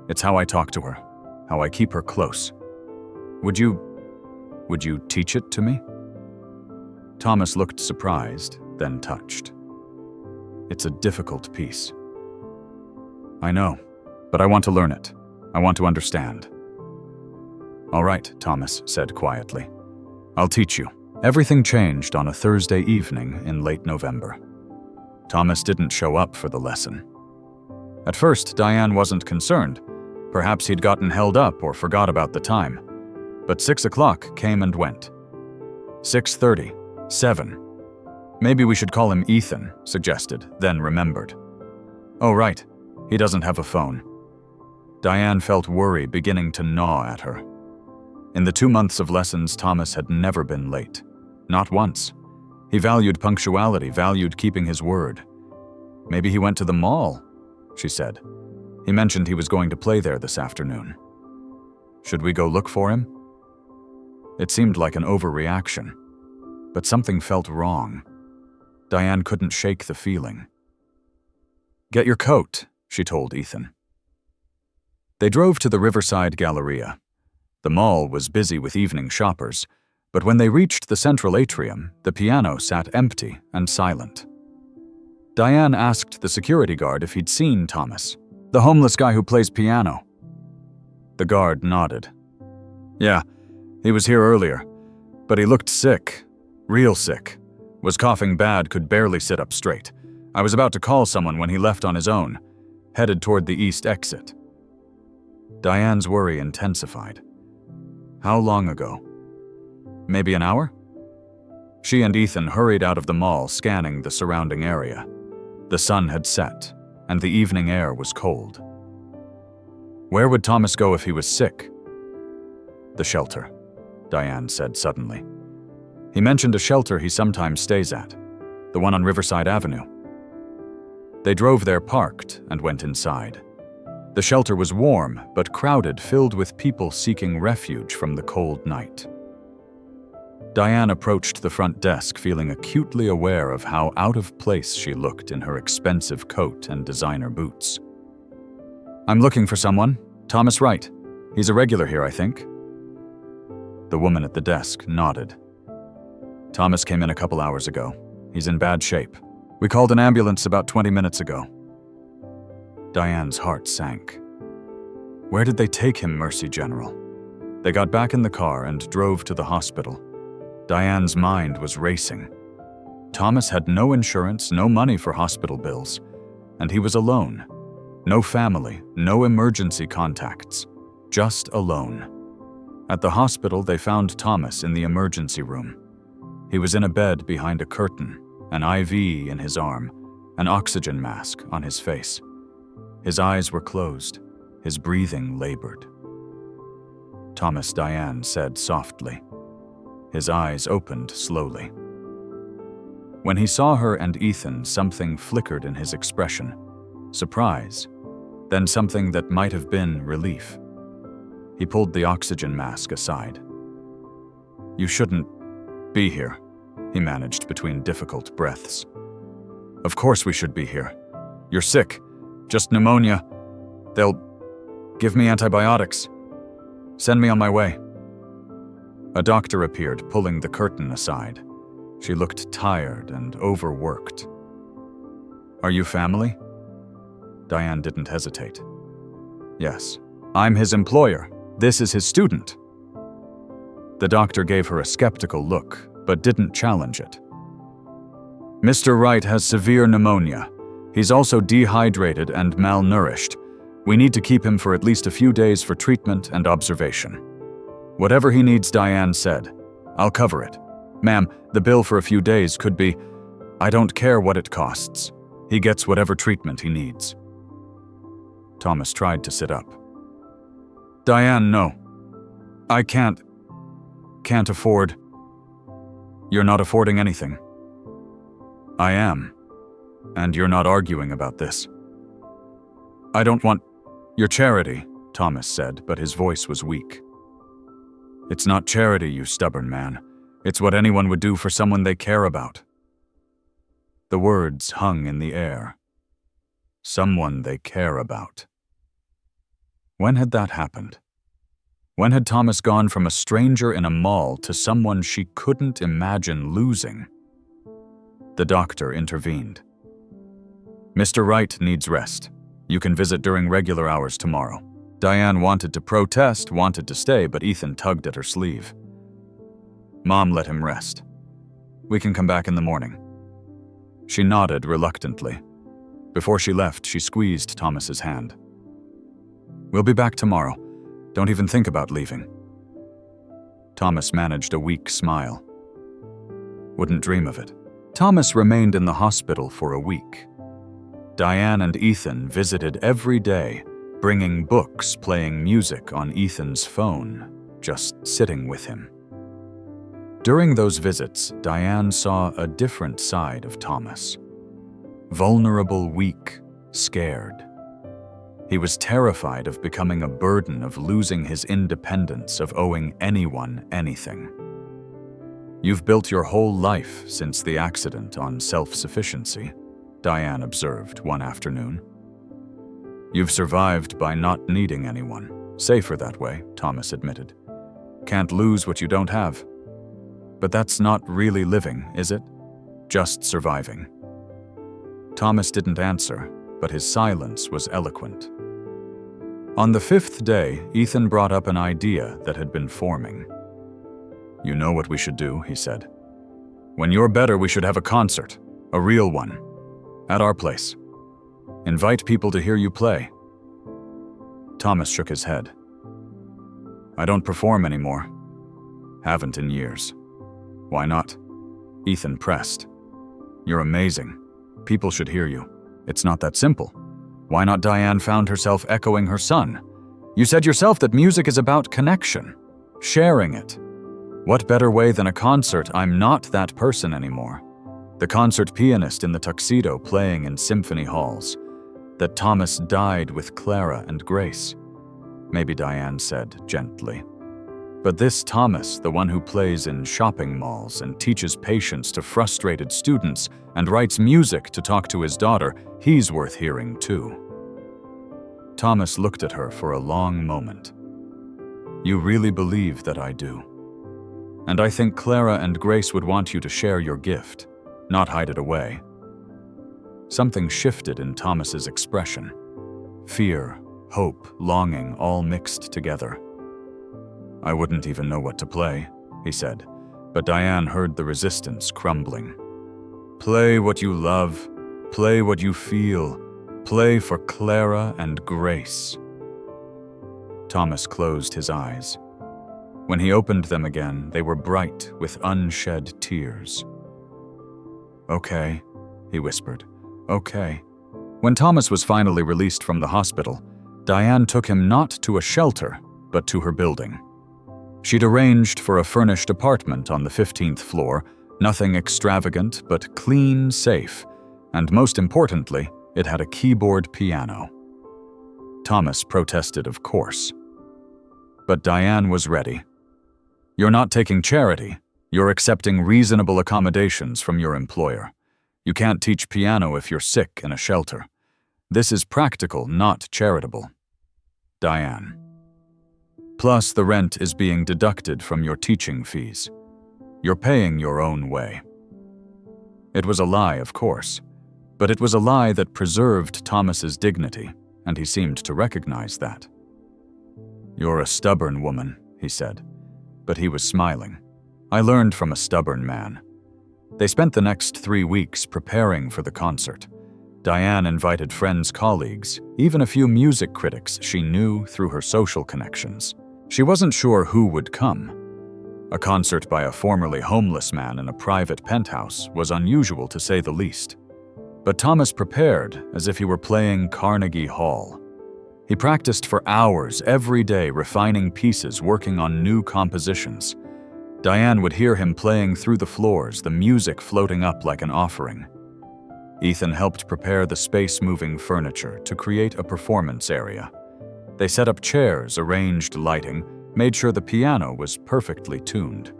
It's how I talk to her, how I keep her close. Would you teach it to me?" Thomas looked surprised, then touched. "It's a difficult piece." "I know, but I want to learn it. I want to understand." "All right," Thomas said quietly. "I'll teach you." Everything changed on a Thursday evening in late November. Thomas didn't show up for the lesson. At first, Diane wasn't concerned. Perhaps he'd gotten held up or forgot about the time. But 6 o'clock came and went. 6:30, 7. "Maybe we should call him Ethan," suggested, then remembered. "Oh, right. He doesn't have a phone." Diane felt worry beginning to gnaw at her. In the 2 months of lessons, Thomas had never been late. Not once. He valued punctuality, valued keeping his word. "Maybe he went to the mall," she said. "He mentioned he was going to play there this afternoon. Should we go look for him?" It seemed like an overreaction, but something felt wrong. Diane couldn't shake the feeling. "Get your coat," she told Ethan. They drove to the Riverside Galleria. The mall was busy with evening shoppers, but when they reached the central atrium, the piano sat empty and silent. Diane asked the security guard if he'd seen Thomas, the homeless guy who plays piano. The guard nodded. "Yeah, he was here earlier, but he looked sick, real sick. Was coughing bad, could barely sit up straight. I was about to call someone when he left on his own, headed toward the east exit." Diane's worry intensified. How long ago? Maybe an hour? She and Ethan hurried out of the mall, scanning the surrounding area. The sun had set, and the evening air was cold. Where would Thomas go if he was sick? The shelter, Diane said suddenly. He mentioned a shelter he sometimes stays at, the one on Riverside Avenue. They drove there parked and went inside. The shelter was warm, but crowded, filled with people seeking refuge from the cold night. Diane approached the front desk, feeling acutely aware of how out of place she looked in her expensive coat and designer boots. I'm looking for someone. Thomas Wright. He's a regular here, I think. The woman at the desk nodded. Thomas came in a couple hours ago. He's in bad shape. We called an ambulance about 20 minutes ago. Diane's heart sank. Where did they take him, Mercy General? They got back in the car and drove to the hospital. Diane's mind was racing. Thomas had no insurance, no money for hospital bills, and he was alone. No family, no emergency contacts, just alone. At the hospital, they found Thomas in the emergency room. He was in a bed behind a curtain, an IV in his arm, an oxygen mask on his face. His eyes were closed, his breathing labored. Thomas, Diane said softly. His eyes opened slowly. When he saw her and Ethan, something flickered in his expression. Surprise, then something that might have been relief. He pulled the oxygen mask aside. You shouldn't be here, he managed between difficult breaths. Of course we should be here. You're sick. Just pneumonia. They'll give me antibiotics. Send me on my way. A doctor appeared, pulling the curtain aside. She looked tired and overworked. Are you family? Diane didn't hesitate. Yes, I'm his employer. This is his student. The doctor gave her a skeptical look, but didn't challenge it. Mr. Wright has severe pneumonia. He's also dehydrated and malnourished. We need to keep him for at least a few days for treatment and observation. Whatever he needs, Diane said. I'll cover it. Ma'am, the bill for a few days could be, I don't care what it costs. He gets whatever treatment he needs. Thomas tried to sit up. Diane, no. I can't afford. You're not affording anything. I am. And you're not arguing about this. I don't want your charity, Thomas said, but his voice was weak. It's not charity, you stubborn man. It's what anyone would do for someone they care about. The words hung in the air. Someone they care about. When had that happened? When had Thomas gone from a stranger in a mall to someone she couldn't imagine losing? The doctor intervened. Mr. Wright needs rest. You can visit during regular hours tomorrow. Diane wanted to protest, wanted to stay, but Ethan tugged at her sleeve. Mom let him rest. We can come back in the morning. She nodded reluctantly. Before she left, she squeezed Thomas's hand. We'll be back tomorrow. Don't even think about leaving. Thomas managed a weak smile. Wouldn't dream of it. Thomas remained in the hospital for a week. Diane and Ethan visited every day, bringing books, playing music on Ethan's phone, just sitting with him. During those visits, Diane saw a different side of Thomas. Vulnerable, weak, scared. He was terrified of becoming a burden, of losing his independence, of owing anyone anything. You've built your whole life since the accident on self-sufficiency, Diane observed one afternoon. You've survived by not needing anyone. Safer that way, Thomas admitted. Can't lose what you don't have. But that's not really living, is it? Just surviving. Thomas didn't answer, but his silence was eloquent. On the 5th day, Ethan brought up an idea that had been forming. You know what we should do, he said. When you're better, we should have a concert, a real one, at our place. Invite people to hear you play. Thomas shook his head. I don't perform anymore. Haven't in years. Why not? Ethan pressed. You're amazing. People should hear you. It's not that simple. Why not? Diane found herself echoing her son. You said yourself that music is about connection, sharing it. What better way than a concert? I'm not that person anymore. The concert pianist in the tuxedo playing in symphony halls. That Thomas died with Clara and Grace. Maybe Diane said gently. But this Thomas, the one who plays in shopping malls and teaches patience to frustrated students and writes music to talk to his daughter, he's worth hearing too. Thomas looked at her for a long moment. You really believe that I do. And I think Clara and Grace would want you to share your gift, not hide it away. Something shifted in Thomas's expression. Fear, hope, longing, all mixed together. I wouldn't even know what to play, he said, but Diane heard the resistance crumbling. Play what you love, play what you feel, play for Clara and Grace. Thomas closed his eyes. When he opened them again, they were bright with unshed tears. Okay, he whispered. Okay. When Thomas was finally released from the hospital, Diane took him not to a shelter, but to her building. She'd arranged for a furnished apartment on the 15th floor, nothing extravagant but clean, safe, and most importantly, it had a keyboard piano. Thomas protested, of course. But Diane was ready. You're not taking charity. You're accepting reasonable accommodations from your employer. You can't teach piano if you're sick in a shelter. This is practical, not charitable. Diane. Plus, the rent is being deducted from your teaching fees. You're paying your own way. It was a lie, of course, but it was a lie that preserved Thomas's dignity, and he seemed to recognize that. You're a stubborn woman, he said, but he was smiling. I learned from a stubborn man. They spent the next 3 weeks preparing for the concert. Diane invited friends, colleagues, even a few music critics she knew through her social connections. She wasn't sure who would come. A concert by a formerly homeless man in a private penthouse was unusual to say the least. But Thomas prepared as if he were playing Carnegie Hall. He practiced for hours every day, refining pieces, working on new compositions. Diane would hear him playing through the floors, the music floating up like an offering. Ethan helped prepare the space-moving furniture to create a performance area. They set up chairs, arranged lighting, made sure the piano was perfectly tuned.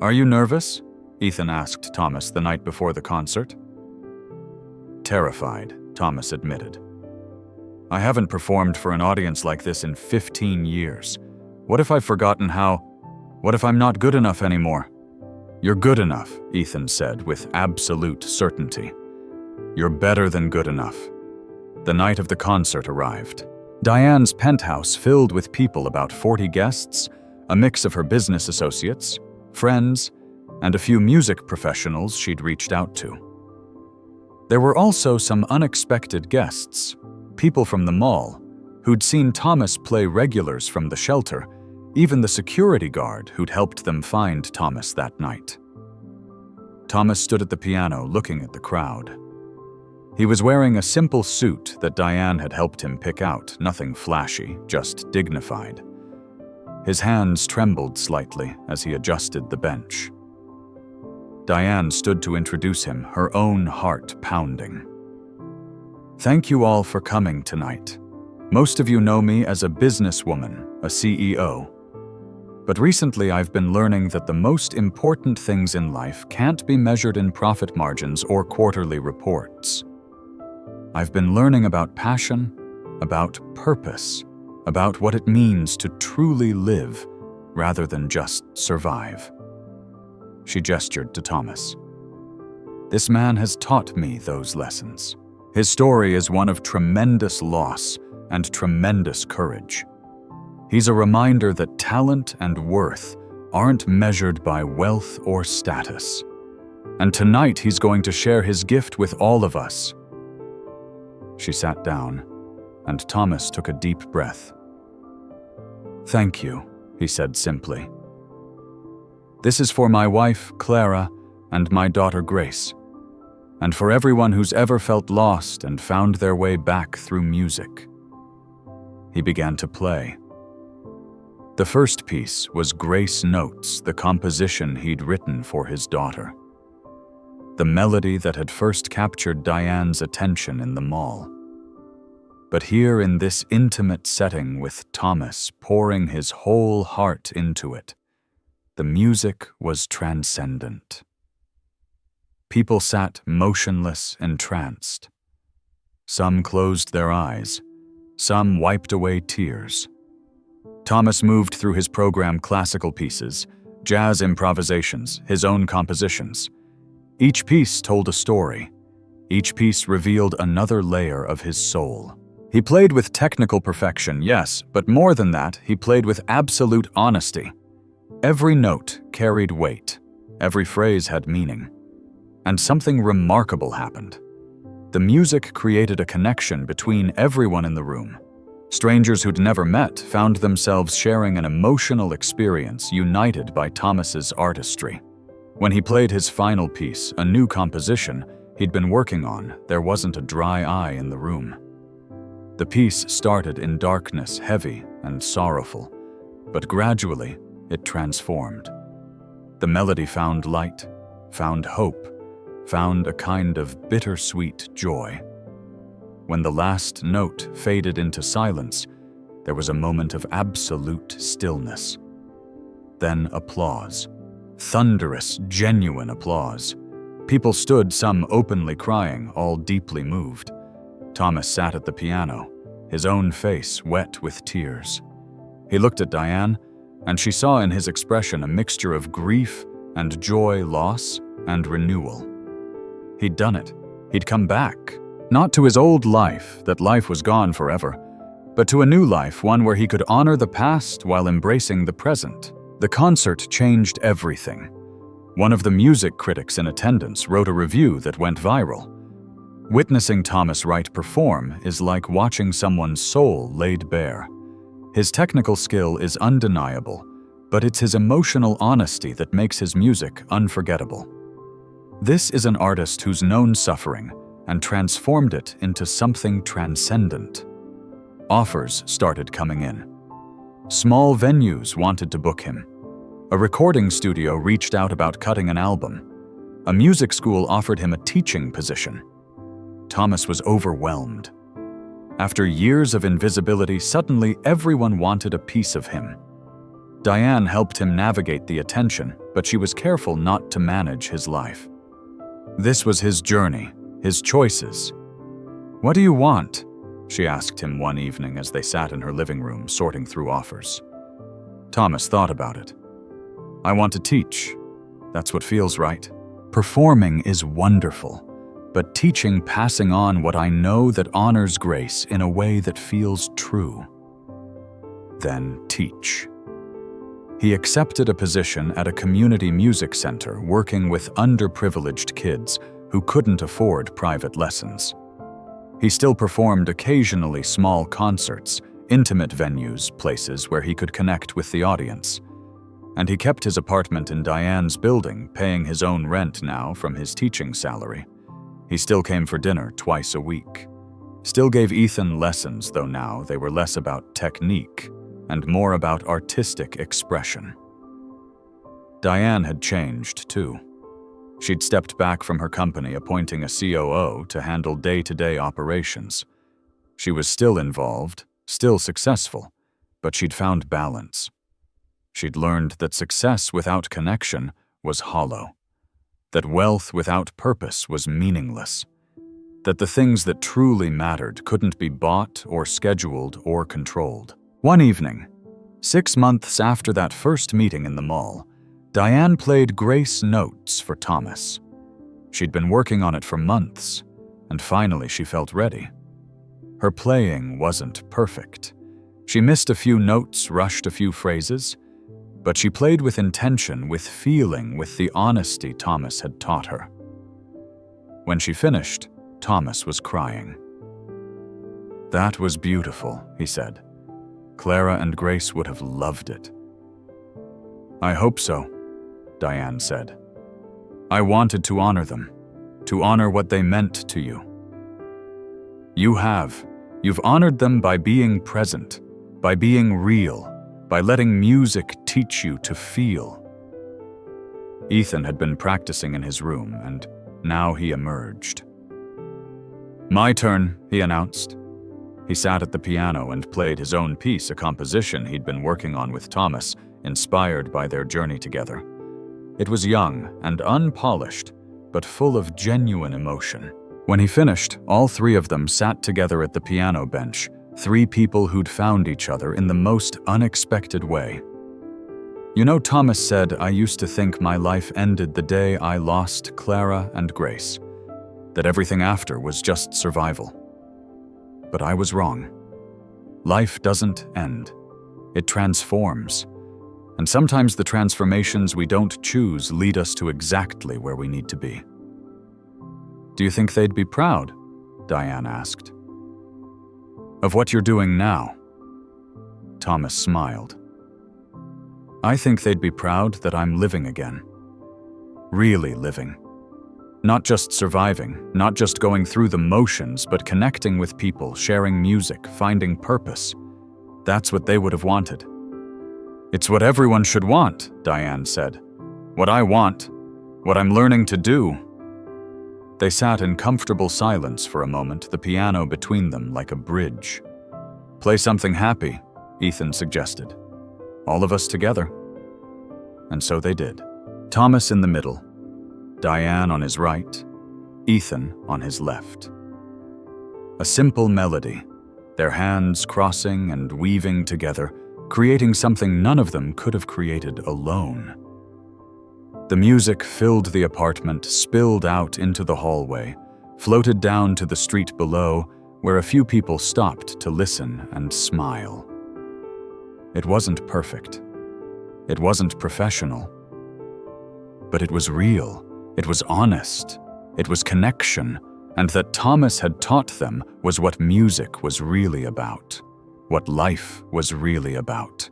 Are you nervous? Ethan asked Thomas the night before the concert. Terrified, Thomas admitted. I haven't performed for an audience like this in 15 years. What if I've forgotten how? What if I'm not good enough anymore? You're good enough, Ethan said with absolute certainty. You're better than good enough. The night of the concert arrived. Diane's penthouse filled with people, about 40 guests, a mix of her business associates, friends, and a few music professionals she'd reached out to. There were also some unexpected guests, people from the mall, who'd seen Thomas play regulars from the shelter, even the security guard who'd helped them find Thomas that night. Thomas stood at the piano looking at the crowd. He was wearing a simple suit that Diane had helped him pick out, nothing flashy, just dignified. His hands trembled slightly as he adjusted the bench. Diane stood to introduce him, her own heart pounding. Thank you all for coming tonight. Most of you know me as a businesswoman, a CEO. But recently I've been learning that the most important things in life can't be measured in profit margins or quarterly reports. I've been learning about passion, about purpose, about what it means to truly live rather than just survive. She gestured to Thomas. This man has taught me those lessons. His story is one of tremendous loss and tremendous courage. He's a reminder that talent and worth aren't measured by wealth or status. And tonight he's going to share his gift with all of us. She sat down, and Thomas took a deep breath. "Thank you," he said simply. "This is for my wife, Clara, and my daughter, Grace, and for everyone who's ever felt lost and found their way back through music." He began to play. The first piece was Grace Notes, the composition he'd written for his daughter. The melody that had first captured Diane's attention in the mall. But here in this intimate setting with Thomas pouring his whole heart into it, the music was transcendent. People sat motionless, entranced. Some closed their eyes. Some wiped away tears. Thomas moved through his program classical pieces, jazz improvisations, his own compositions. Each piece told a story. Each piece revealed another layer of his soul. He played with technical perfection, yes, but more than that, he played with absolute honesty. Every note carried weight. Every phrase had meaning. And something remarkable happened. The music created a connection between everyone in the room. Strangers who'd never met found themselves sharing an emotional experience united by Thomas's artistry. When he played his final piece, a new composition he'd been working on, there wasn't a dry eye in the room. The piece started in darkness, heavy and sorrowful, but gradually it transformed. The melody found light, found hope, found a kind of bittersweet joy. When the last note faded into silence, there was a moment of absolute stillness. Then applause. Thunderous, genuine applause. People stood, some openly crying, all deeply moved. Thomas sat at the piano, his own face wet with tears. He looked at Diane, and she saw in his expression a mixture of grief and joy, loss and renewal. He'd done it. He'd come back. Not to his old life, that life was gone forever, but to a new life, one where he could honor the past while embracing the present. The concert changed everything. One of the music critics in attendance wrote a review that went viral. Witnessing Thomas Wright perform is like watching someone's soul laid bare. His technical skill is undeniable, but it's his emotional honesty that makes his music unforgettable. This is an artist who's known suffering and transformed it into something transcendent. Offers started coming in. Small venues wanted to book him. A recording studio reached out about cutting an album. A music school offered him a teaching position. Thomas was overwhelmed. After years of invisibility, suddenly everyone wanted a piece of him. Diane helped him navigate the attention, but she was careful not to manage his life. This was his journey, his choices. "What do you want?" she asked him one evening as they sat in her living room sorting through offers. Thomas thought about it. "I want to teach. That's what feels right. Performing is wonderful, but teaching, passing on what I know that honors Grace in a way that feels true." Then teach. He accepted a position at a community music center working with underprivileged kids who couldn't afford private lessons. He still performed occasionally small concerts, intimate venues, places where he could connect with the audience. And he kept his apartment in Diane's building, paying his own rent now from his teaching salary. He still came for dinner twice a week. Still gave Ethan lessons, though now they were less about technique and more about artistic expression. Diane had changed, too. She'd stepped back from her company, appointing a COO to handle day-to-day operations. She was still involved, still successful, but she'd found balance. She'd learned that success without connection was hollow, that wealth without purpose was meaningless, that the things that truly mattered couldn't be bought or scheduled or controlled. One evening, 6 months after that first meeting in the mall, Diane played Grace Notes for Thomas. She'd been working on it for months, and finally she felt ready. Her playing wasn't perfect. She missed a few notes, rushed a few phrases, but she played with intention, with feeling, with the honesty Thomas had taught her. When she finished, Thomas was crying. "That was beautiful," he said. Clara and Grace would have loved it. "I hope so," Diane said. "I wanted to honor them, to honor what they meant to you. You have. You've honored them by being present, by being real, by letting music teach you to feel." Ethan had been practicing in his room, and now he emerged. "My turn," he announced. He sat at the piano and played his own piece, a composition he'd been working on with Thomas, inspired by their journey together. It was young and unpolished, but full of genuine emotion. When he finished, all three of them sat together at the piano bench, three people who'd found each other in the most unexpected way. "You know, Thomas said, I used to think my life ended the day I lost Clara and Grace, that everything after was just survival. But I was wrong. Life doesn't end. It transforms. And sometimes the transformations we don't choose lead us to exactly where we need to be." "Do you think they'd be proud?" Diane asked. "Of what you're doing now?" Thomas smiled. "I think they'd be proud that I'm living again. Really living. Not just surviving, not just going through the motions, but connecting with people, sharing music, finding purpose. That's what they would have wanted." "It's what everyone should want," Diane said. "What I want. What I'm learning to do." They sat in comfortable silence for a moment, the piano between them like a bridge. "Play something happy," Ethan suggested. "All of us together." And so they did. Thomas in the middle, Diane on his right, Ethan on his left. A simple melody, their hands crossing and weaving together, creating something none of them could have created alone. The music filled the apartment, spilled out into the hallway, floated down to the street below, where a few people stopped to listen and smile. It wasn't perfect. It wasn't professional. But it was real. It was honest. It was connection, and that Thomas had taught them was what music was really about, what life was really about.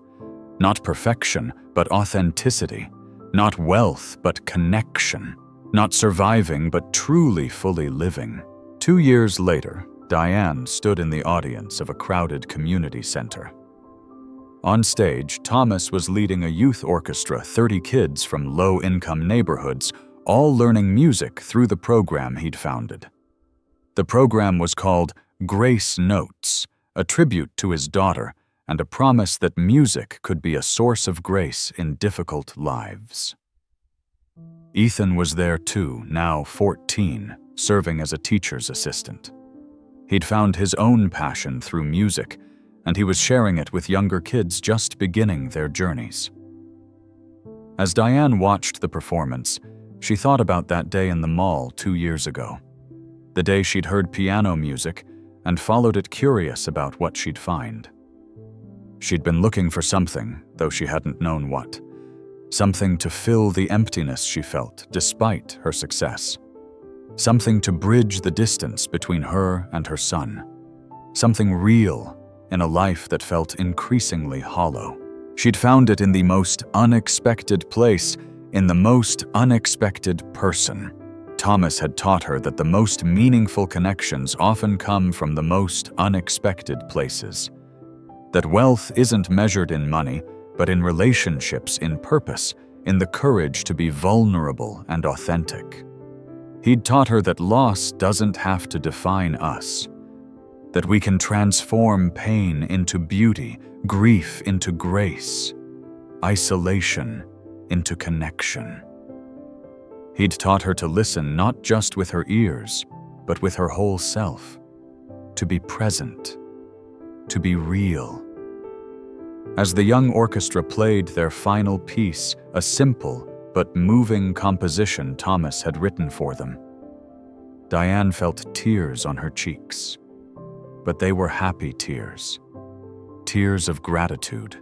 Not perfection, but authenticity. Not wealth, but connection. Not surviving, but truly fully living. 2 years later, Diane stood in the audience of a crowded community center. On stage, Thomas was leading a youth orchestra, 30 kids from low-income neighborhoods, all learning music through the program he'd founded. The program was called Grace Notes, a tribute to his daughter and a promise that music could be a source of grace in difficult lives. Ethan was there too, now 14, serving as a teacher's assistant. He'd found his own passion through music, and he was sharing it with younger kids just beginning their journeys. As Diane watched the performance, she thought about that day in the mall 2 years ago. The day she'd heard piano music and followed it curious about what she'd find. She'd been looking for something, though she hadn't known what. Something to fill the emptiness she felt despite her success. Something to bridge the distance between her and her son. Something real in a life that felt increasingly hollow. She'd found it in the most unexpected place, in the most unexpected person. Thomas had taught her that the most meaningful connections often come from the most unexpected places. That wealth isn't measured in money, but in relationships, in purpose, in the courage to be vulnerable and authentic. He'd taught her that loss doesn't have to define us, that we can transform pain into beauty, grief into grace, isolation into connection. He'd taught her to listen not just with her ears, but with her whole self, to be present, to be real. As the young orchestra played their final piece, a simple but moving composition Thomas had written for them, Diane felt tears on her cheeks. But they were happy tears, tears of gratitude.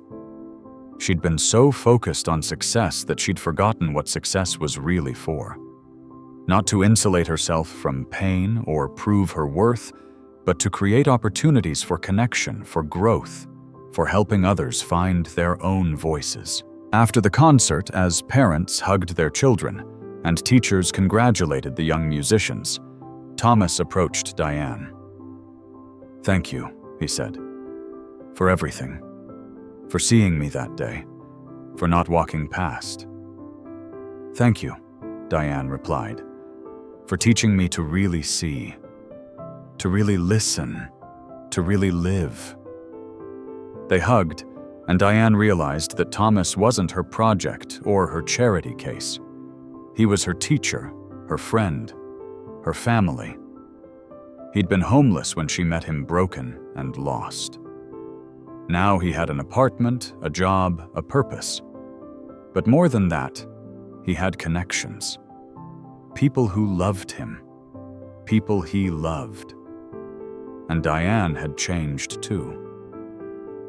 She'd been so focused on success that she'd forgotten what success was really for. Not to insulate herself from pain or prove her worth, but to create opportunities for connection, for growth, for helping others find their own voices. After the concert, as parents hugged their children and teachers congratulated the young musicians, Thomas approached Diane. "Thank you," he said, "for everything, for seeing me that day, for not walking past." "Thank you," Diane replied, "for teaching me to really see, to really listen, to really live." They hugged, and Diane realized that Thomas wasn't her project or her charity case. He was her teacher, her friend, her family. He'd been homeless when she met him, broken and lost. Now he had an apartment, a job, a purpose. But more than that, he had connections. People who loved him. People he loved. And Diane had changed too.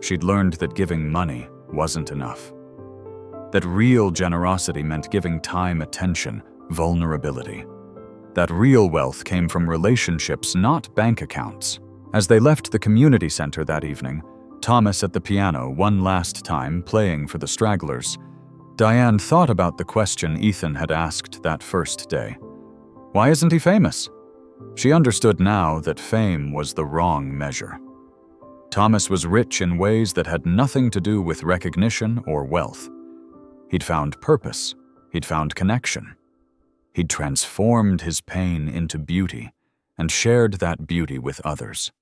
She'd learned that giving money wasn't enough. That real generosity meant giving time, attention, vulnerability. That real wealth came from relationships, not bank accounts. As they left the community center that evening, Thomas at the piano one last time playing for the stragglers, Diane thought about the question Ethan had asked that first day. Why isn't he famous? She understood now that fame was the wrong measure. Thomas was rich in ways that had nothing to do with recognition or wealth. He'd found purpose. He'd found connection. He'd transformed his pain into beauty and shared that beauty with others.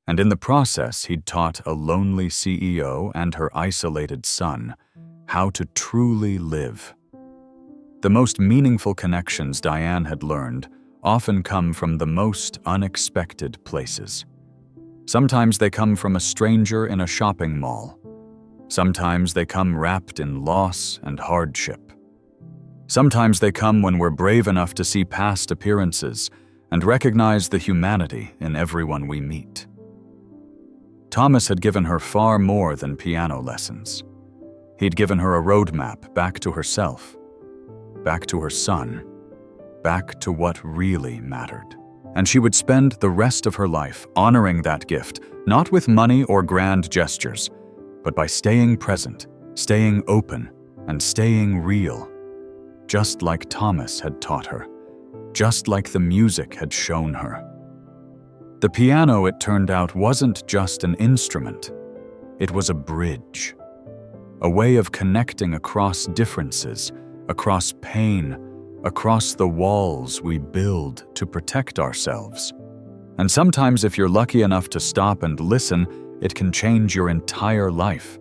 And in the process, he'd taught a lonely CEO and her isolated son how to truly live. The most meaningful connections Diane had learned often come from the most unexpected places. Sometimes they come from a stranger in a shopping mall. Sometimes they come wrapped in loss and hardship. Sometimes they come when we're brave enough to see past appearances and recognize the humanity in everyone we meet. Thomas had given her far more than piano lessons. He'd given her a roadmap back to herself, back to her son, back to what really mattered. And she would spend the rest of her life honoring that gift, not with money or grand gestures, but by staying present, staying open, and staying real. Just like Thomas had taught her, just like the music had shown her. The piano, it turned out, wasn't just an instrument. It was a bridge, a way of connecting across differences, across pain, across the walls we build to protect ourselves. And sometimes, if you're lucky enough to stop and listen, it can change your entire life.